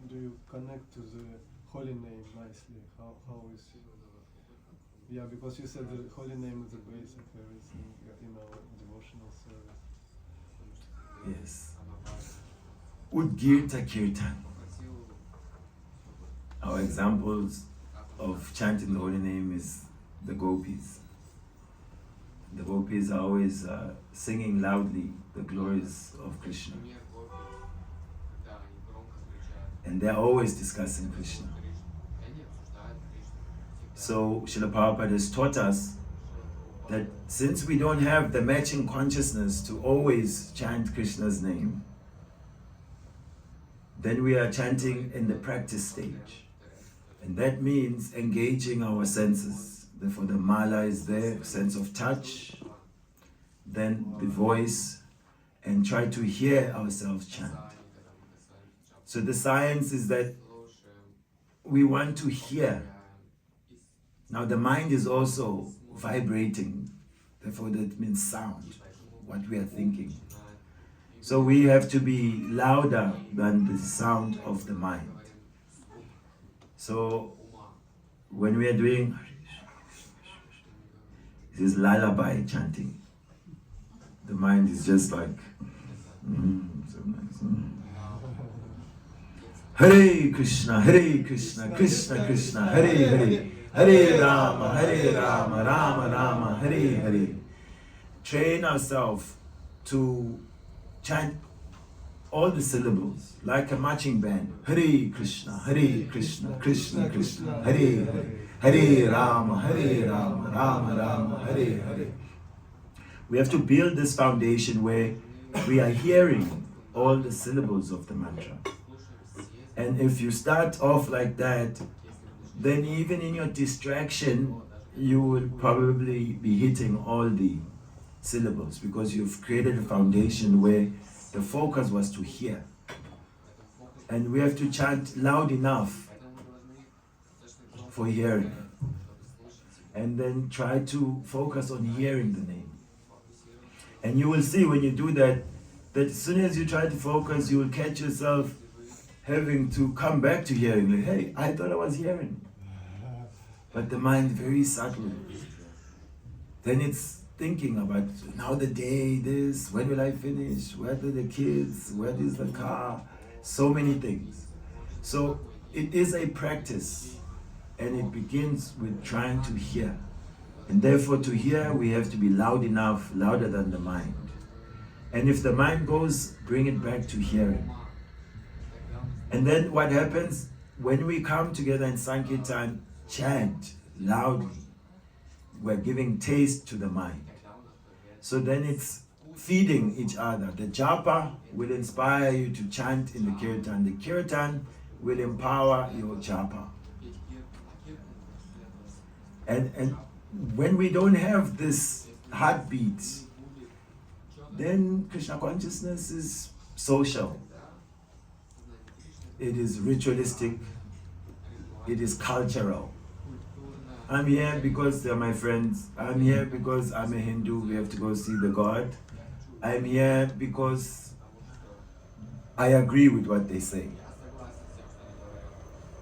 do you connect to the holy name nicely? How is it? Yeah, because you said the holy name is the base of everything in our devotional service. Yes. Udgirta Kirtan. Our examples of chanting the holy name is the gopis. The gopis are always singing loudly the glories of Krishna. And they're always discussing Krishna. So Srila Prabhupada has taught us that since we don't have the matching consciousness to always chant Krishna's name, then we are chanting in the practice stage. And that means engaging our senses. Therefore the mala is there, sense of touch, then the voice, and try to hear ourselves chant. So the science is that we want to hear. Now the mind is also vibrating, therefore that means sound, what we are thinking. So we have to be louder than the sound of the mind. So when we are doing this lullaby chanting, the mind is just like, so nice. Hare Krishna, Krishna Krishna, Hare Hare, Hare Rama, Rama Rama, Hare Hare. Train ourselves to chant all the syllables like a marching band. Hare Krishna, Krishna Krishna, Hare Hare, Hare Rama, Rama Rama, Hare Hare. We have to build this foundation where we are hearing all the syllables of the mantra. And if you start off like that, then even in your distraction, you will probably be hitting all the syllables because you've created a foundation where the focus was to hear. And we have to chant loud enough for hearing. And then try to focus on hearing the name. And you will see when you do that, that as soon as you try to focus, you will catch yourself having to come back to hearing, like, hey, I thought I was hearing. But the mind very subtle. Then it's thinking about now the day, this, when will I finish? Where are the kids? Where is the car? So many things. So it is a practice, and it begins with trying to hear. And therefore to hear, we have to be loud enough, louder than the mind. And if the mind goes, bring it back to hearing. And then what happens, when we come together in Sankirtan, chant loudly, we're giving taste to the mind. So then it's feeding each other. The japa will inspire you to chant in the kirtan. The kirtan will empower your japa. And when we don't have this heartbeat, then Krishna consciousness is social. It is ritualistic. It is cultural. I'm here because they're my friends. I'm here because I'm a Hindu. We have to go see the God. I'm here because I agree with what they say.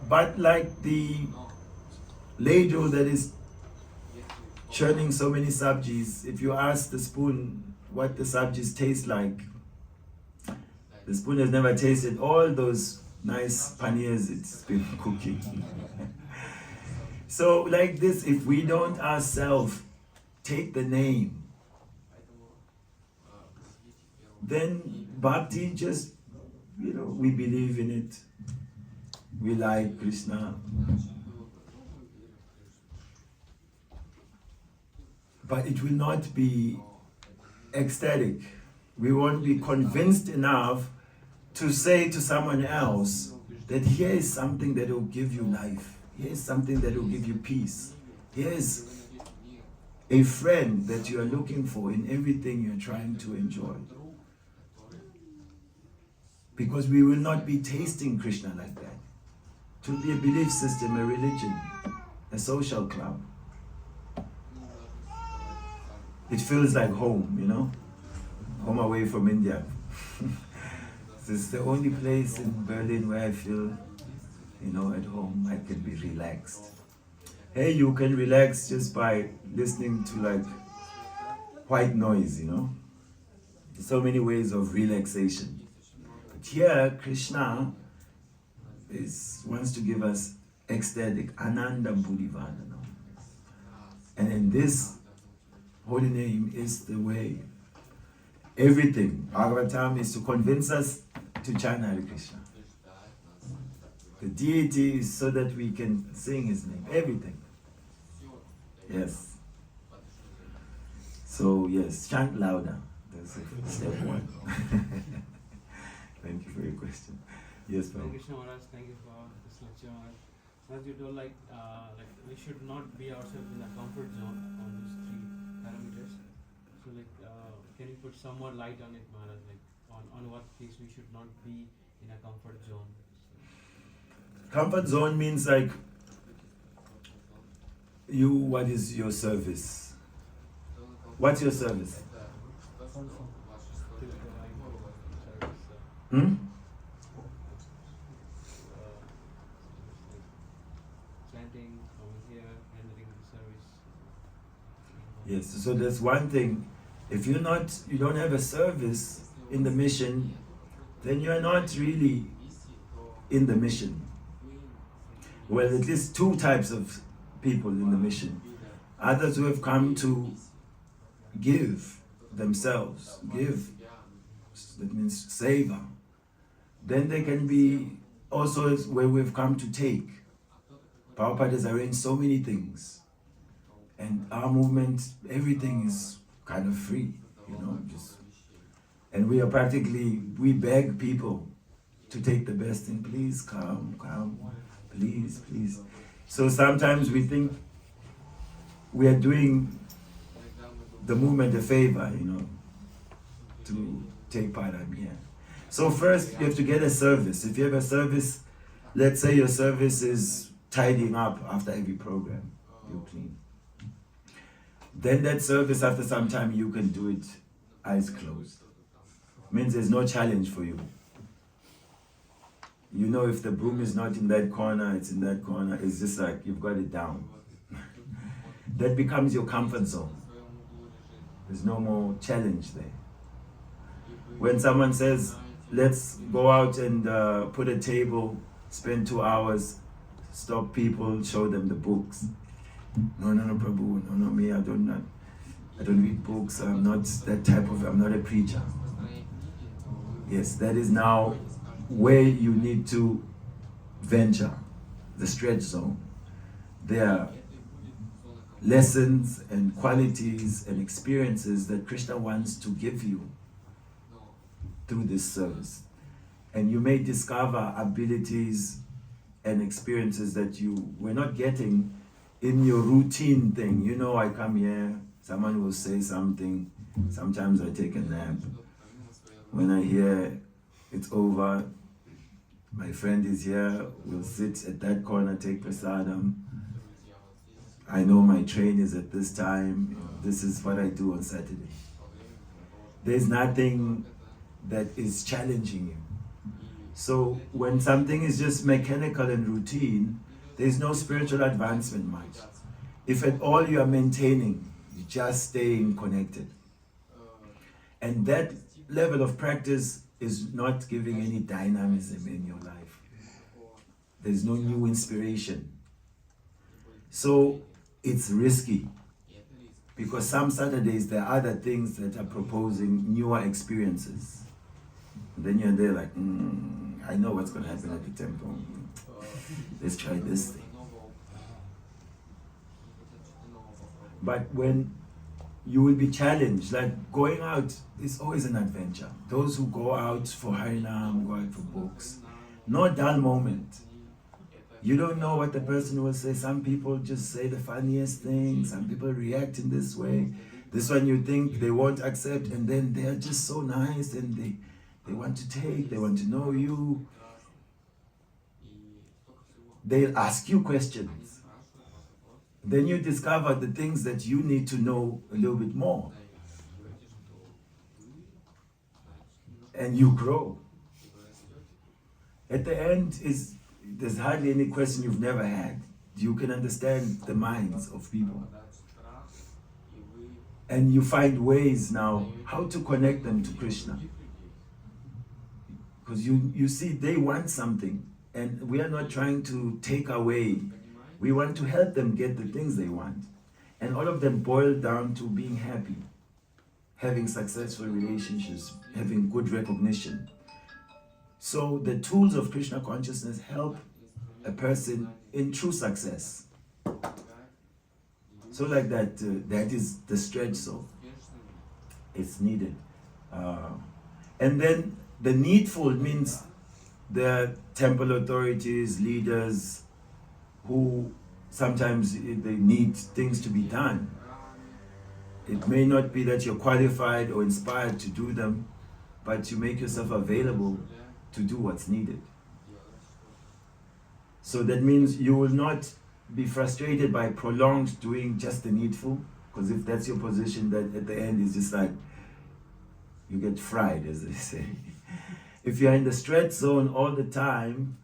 But like the ladle that is churning so many sabjis, if you ask the spoon what the sabjis taste like, the spoon has never tasted all those nice paneers it's been cooking. So like this, if we don't ourselves take the name, then bhakti just, we believe in it. We like Krishna. But it will not be ecstatic. We won't be convinced enough to say to someone else that here is something that will give you life. Here is something that will give you peace. Here is a friend that you are looking for in everything you're trying to enjoy. Because we will not be tasting Krishna like that. It will be a belief system, a religion, a social club. It feels like home, home away from India. This is the only place in Berlin where I feel, at home. I can be relaxed. Hey, you can relax just by listening to like white noise, There's so many ways of relaxation. But here, Krishna wants to give us ecstatic, Ananda Buddhivana. And in this holy name is the way. Everything. Bhagavatam is to convince us to chant Hare Krishna. The deity is so that we can sing his name. Everything. Yes. So yes, chant louder. That's step one. Thank you for your question. Yes, Prabhu. Krishna Maharaj, thank you for this lecture. As you told, like we should not be ourselves in a comfort zone on these three parameters. So, can you put some more light on it, Maharaj? On what case we should not be in a comfort zone? Comfort zone means what is your service? What's your service? Chanting, coming here, rendering the service. Yes, so that's one thing. If you don't have a service in the mission, then you are not really in the mission. Well, at least two types of people in the mission. Others who have come to give themselves, that means seva. Then they can be also where we've come to take. Prabhupada has arranged so many things. And our movement, everything is kind of free, and we beg people to take the best and please come, please. So sometimes we think we are doing the movement a favor, to take part in here. So first you have to get a service. If you have a service, let's say your service is tidying up after every program, you clean. Then that service, after some time, you can do it eyes closed. Means there's no challenge for you. You know, if the broom is not in that corner, it's in that corner. It's just like you've got it down. That becomes your comfort zone. There's no more challenge there. When someone says, let's go out and put a table, spend 2 hours, stop people, show them the books. No, Prabhu, no, me, I don't read books, I'm not that type of, I'm not a preacher. Yes, that is now where you need to venture, the stretch zone. There are lessons and qualities and experiences that Krishna wants to give you through this service. And you may discover abilities and experiences that you were not getting in your routine thing. You know, I come here, someone will say something, sometimes I take a nap. When I hear it's over, my friend is here, we'll sit at that corner, take prasadam. I know my train is at this time, this is what I do on Saturday. There's nothing that is challenging you. So when something is just mechanical and routine, there's no spiritual advancement much. If at all you are maintaining, you're just staying connected. And that level of practice is not giving any dynamism in your life. There's no new inspiration. So it's risky. Because some Saturdays there are other things that are proposing newer experiences. And then you're there like, I know what's going to happen at the temple. Let's try this thing. But when you will be challenged, like going out is always an adventure. Those who go out for Harinam, go out for books, no dull moment. You don't know what the person will say. Some people just say the funniest things. Some people react in this way. This one you think they won't accept, and then they're just so nice and they want to take, they want to know you. They'll ask you questions. Then you discover the things that you need to know a little bit more. And you grow. At the end, there's hardly any question you've never had. You can understand the minds of people. And you find ways now how to connect them to Krishna. Because you see, they want something. And we are not trying to take away. We want to help them get the things they want. And all of them boil down to being happy, having successful relationships, having good recognition. So the tools of Krishna consciousness help a person in true success. So like that, that is the stretch zone. It's needed. And then the needful means the temple authorities, leaders, who sometimes they need things to be done. It may not be that you're qualified or inspired to do them, but you make yourself available to do what's needed. So that means you will not be frustrated by prolonged doing just the needful, because if that's your position, that at the end is just like you get fried, as they say. If you're in the stretch zone all the time,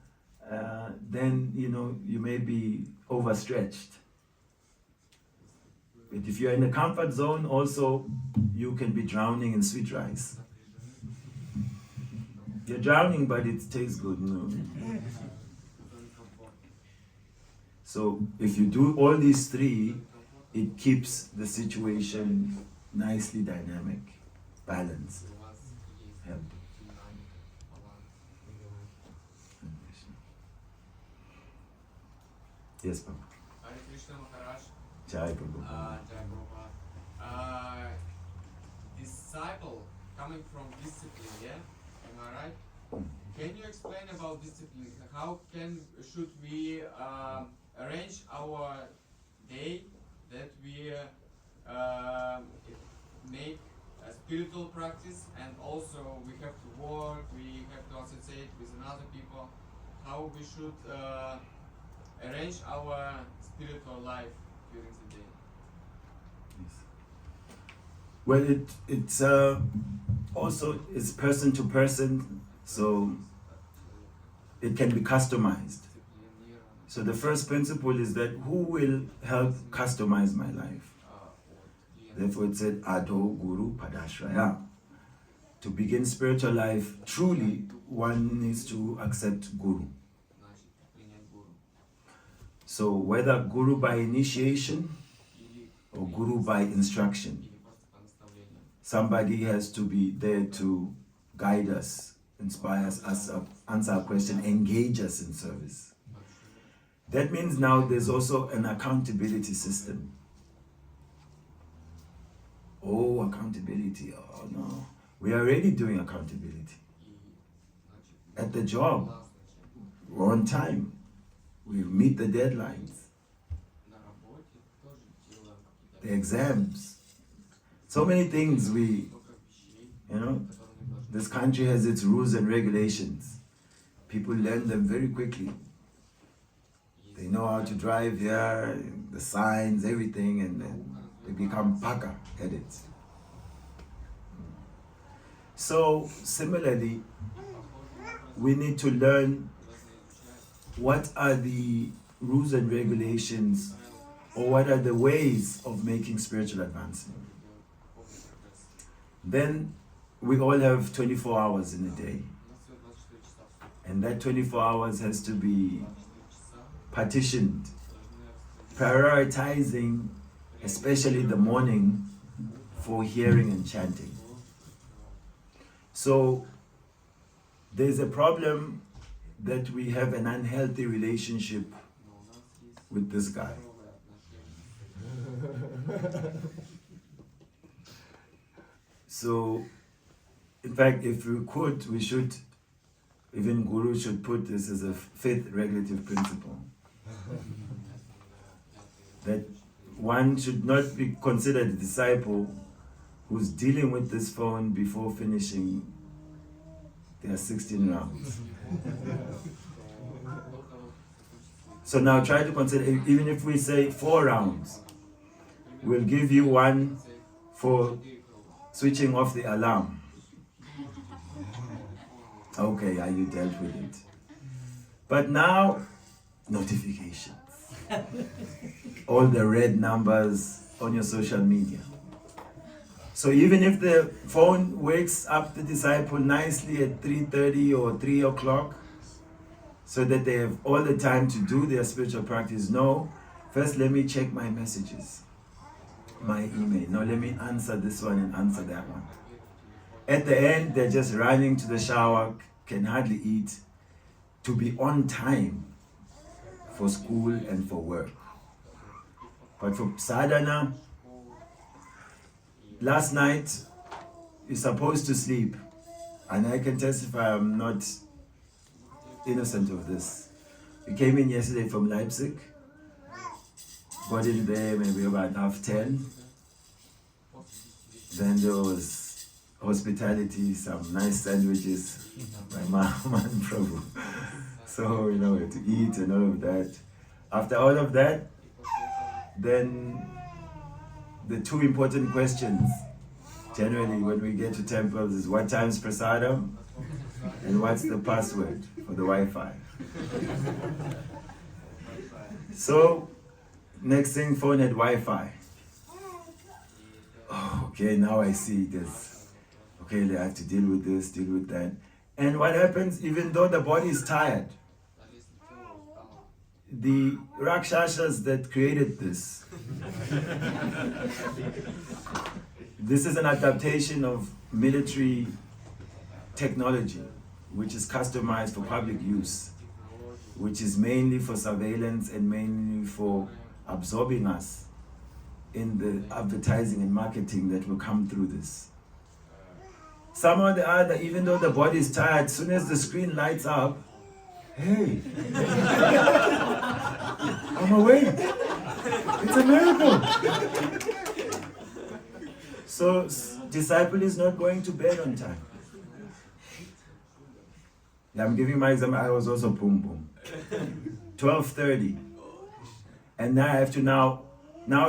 then you may be overstretched. But if you're in the comfort zone, also you can be drowning in sweet rice. You're drowning, but it tastes good. No. So if you do all these three, it keeps the situation nicely dynamic, balanced. Help. Yes, Prabhu. Hare Krishna Maharaj. Jai Prabhu. Jai Prabhupada. Disciple coming from discipline, yeah? Am I right? Can you explain about discipline? How should we arrange our day that we make a spiritual practice, and also we have to work, we have to associate with another people? How we should arrange our spiritual life during the day? Yes. Well, it's also it's person to person. So it can be customized. So the first principle is that who will help customize my life? Therefore it said, Ado Guru Padashraya. To begin spiritual life, truly, one needs to accept Guru. So whether Guru by initiation or Guru by instruction, somebody has to be there to guide us, inspire us, answer our question, engage us in service. That means now there's also an accountability system. Oh, accountability, oh no. We are already doing accountability. At the job, we're on time. We meet the deadlines. The exams. So many things this country has its rules and regulations. People learn them very quickly. They know how to drive here, the signs, everything, and then they become paka at it. So, similarly, we need to learn what are the rules and regulations, or what are the ways of making spiritual advancement. Then we all have 24 hours in a day. And that 24 hours has to be partitioned, prioritizing especially the morning for hearing and chanting. So there's a problem that we have an unhealthy relationship with this guy. So, in fact, if we could, even Guru should put this as a fifth regulative principle. That one should not be considered a disciple who's dealing with this phone before finishing their 16 rounds. So now try to consider, even if we say 4 rounds, we'll give you one for switching off the alarm. Okay, you dealt with it. But now, notifications. All the red numbers on your social media. So even if the phone wakes up the disciple nicely at 3:30 or 3 o'clock, so that they have all the time to do their spiritual practice, no, first let me check my messages, my email. No, let me answer this one and answer that one. At the end, they're just running to the shower, can hardly eat, to be on time for school and for work. But for sadhana, last night, you're supposed to sleep. And I can testify I'm not innocent of this. We came in yesterday from Leipzig, got in there maybe about 10:30. Then there was hospitality, some nice sandwiches by Man Prabhu. So, we had to eat and all of that. After all of that, then the 2 important questions generally when we get to temples is what time's prasadam and what's the password for the Wi-Fi. So, next thing, phone had Wi-Fi. Oh, okay, now I see this. Okay, I have to deal with this, deal with that. And what happens, even though the body is tired, the Rakshasas that created this, this is an adaptation of military technology, which is customized for public use, which is mainly for surveillance and mainly for absorbing us in the advertising and marketing that will come through this. Somehow or the other, even though the body is tired, as soon as the screen lights up, hey, I'm awake. It's a miracle. So, disciple is not going to bed on time. I'm giving my example. I was also boom boom. 12:30, and now I have to now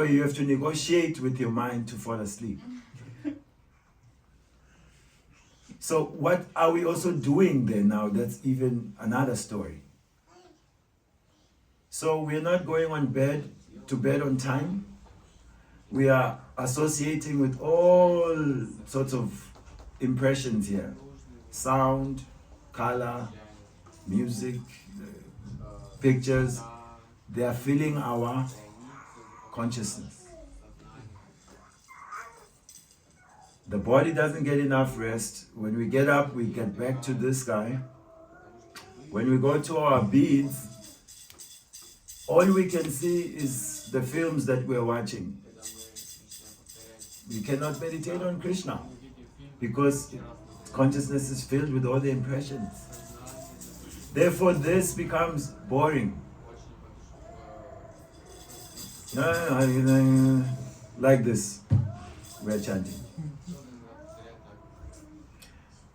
you have to negotiate with your mind to fall asleep. So what are we also doing there now? That's even another story. So we're not going to bed on time. We are associating with all sorts of impressions here. Sound, color, music, pictures. They are filling our consciousness. The body doesn't get enough rest. When we get up, we get back to this guy. When we go to our beads, all we can see is the films that we're watching. We cannot meditate on Krishna because consciousness is filled with all the impressions. Therefore, this becomes boring. Like this, we're chanting.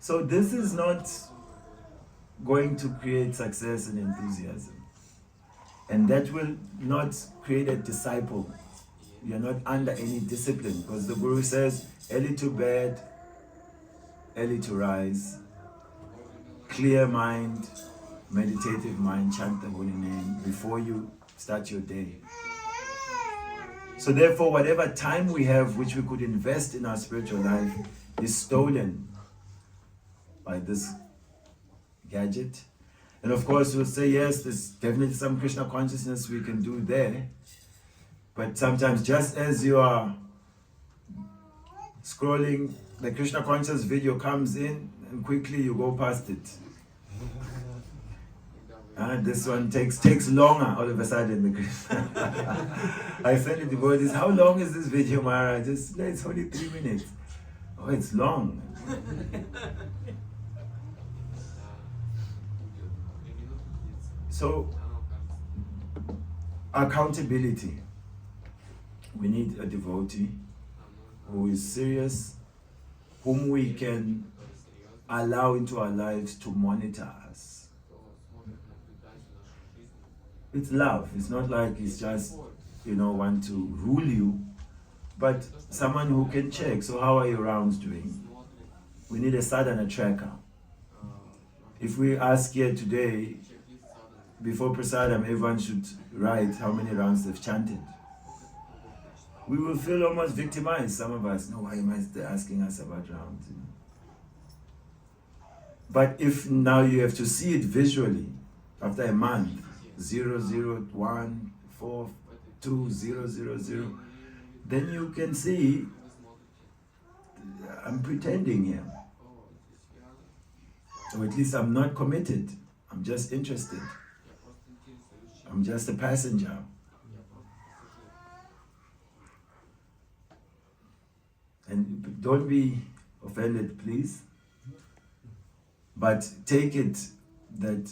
So this is not going to create success and enthusiasm. And that will not create a disciple. You're not under any discipline, because the Guru says, early to bed, early to rise, clear mind, meditative mind, chant the holy name before you start your day. So therefore, whatever time we have which we could invest in our spiritual life is stolen by this gadget. And of course, we'll say, yes, there's definitely some Krishna consciousness we can do there. But sometimes, just as you are scrolling, the Krishna conscious video comes in and quickly you go past it. This one takes longer all of a sudden. The Krishna. I sent it to devotees, how long is this video, Maharaj? It's only 3 minutes. Oh, it's long. So, accountability. We need a devotee who is serious, whom we can allow into our lives to monitor us. It's love. It's not like it's just, want to rule you, but someone who can check. So how are your rounds doing? We need a sadhana tracker. If we ask here today, before prasadam, everyone should write how many rounds they've chanted. We will feel almost victimized, some of us. No, why am I asking us about rounds? But if now you have to see it visually, after a month, 0, 0, 1, 4, 2, 0, 0, 0, then you can see, I'm pretending here. Or at least I'm not committed. I'm just interested. I'm just a passenger. And don't be offended, please. But take it that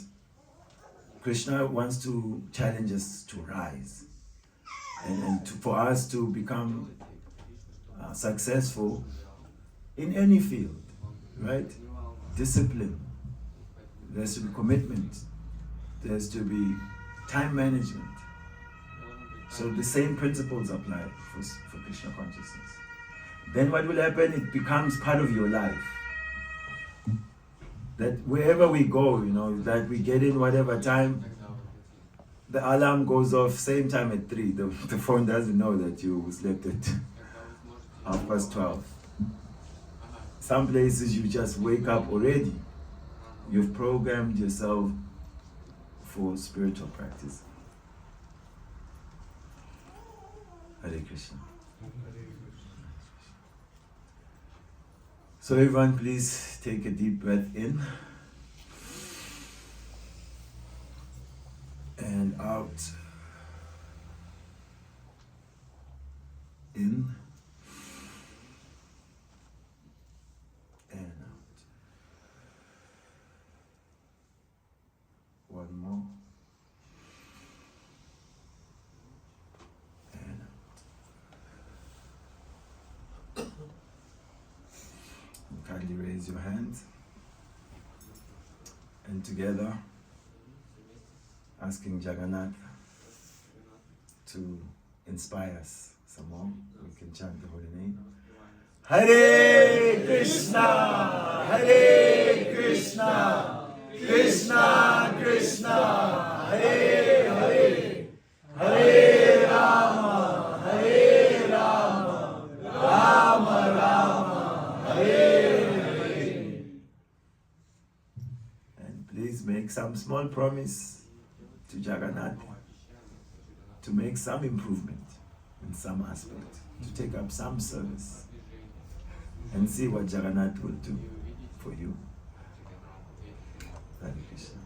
Krishna wants to challenge us to rise. And for us to become successful in any field, right? Discipline. There has to be commitment. There has to be time management. So the same principles apply for Krishna consciousness. Then what will happen? It becomes part of your life. That wherever we go, that we get in whatever time, the alarm goes off same time at 3. The phone doesn't know that you slept at 12:30. Some places you just wake up already. You've programmed yourself for spiritual practice. Hare Krishna. So everyone, please take a deep breath in and out. In and out. One more. And out. Kindly raise your hands, and together asking Jagannath to inspire us some more. We can chant the holy name. Hare Krishna, Hare Krishna, Krishna Krishna, Hare Hare, Hare Rama, Hare Rama, Rama Rama, Hare Hare. And please make some small promise to Jagannath to make some improvement in some aspect, to take up some service, and see what Jagannath will do for you. Hare Krishna.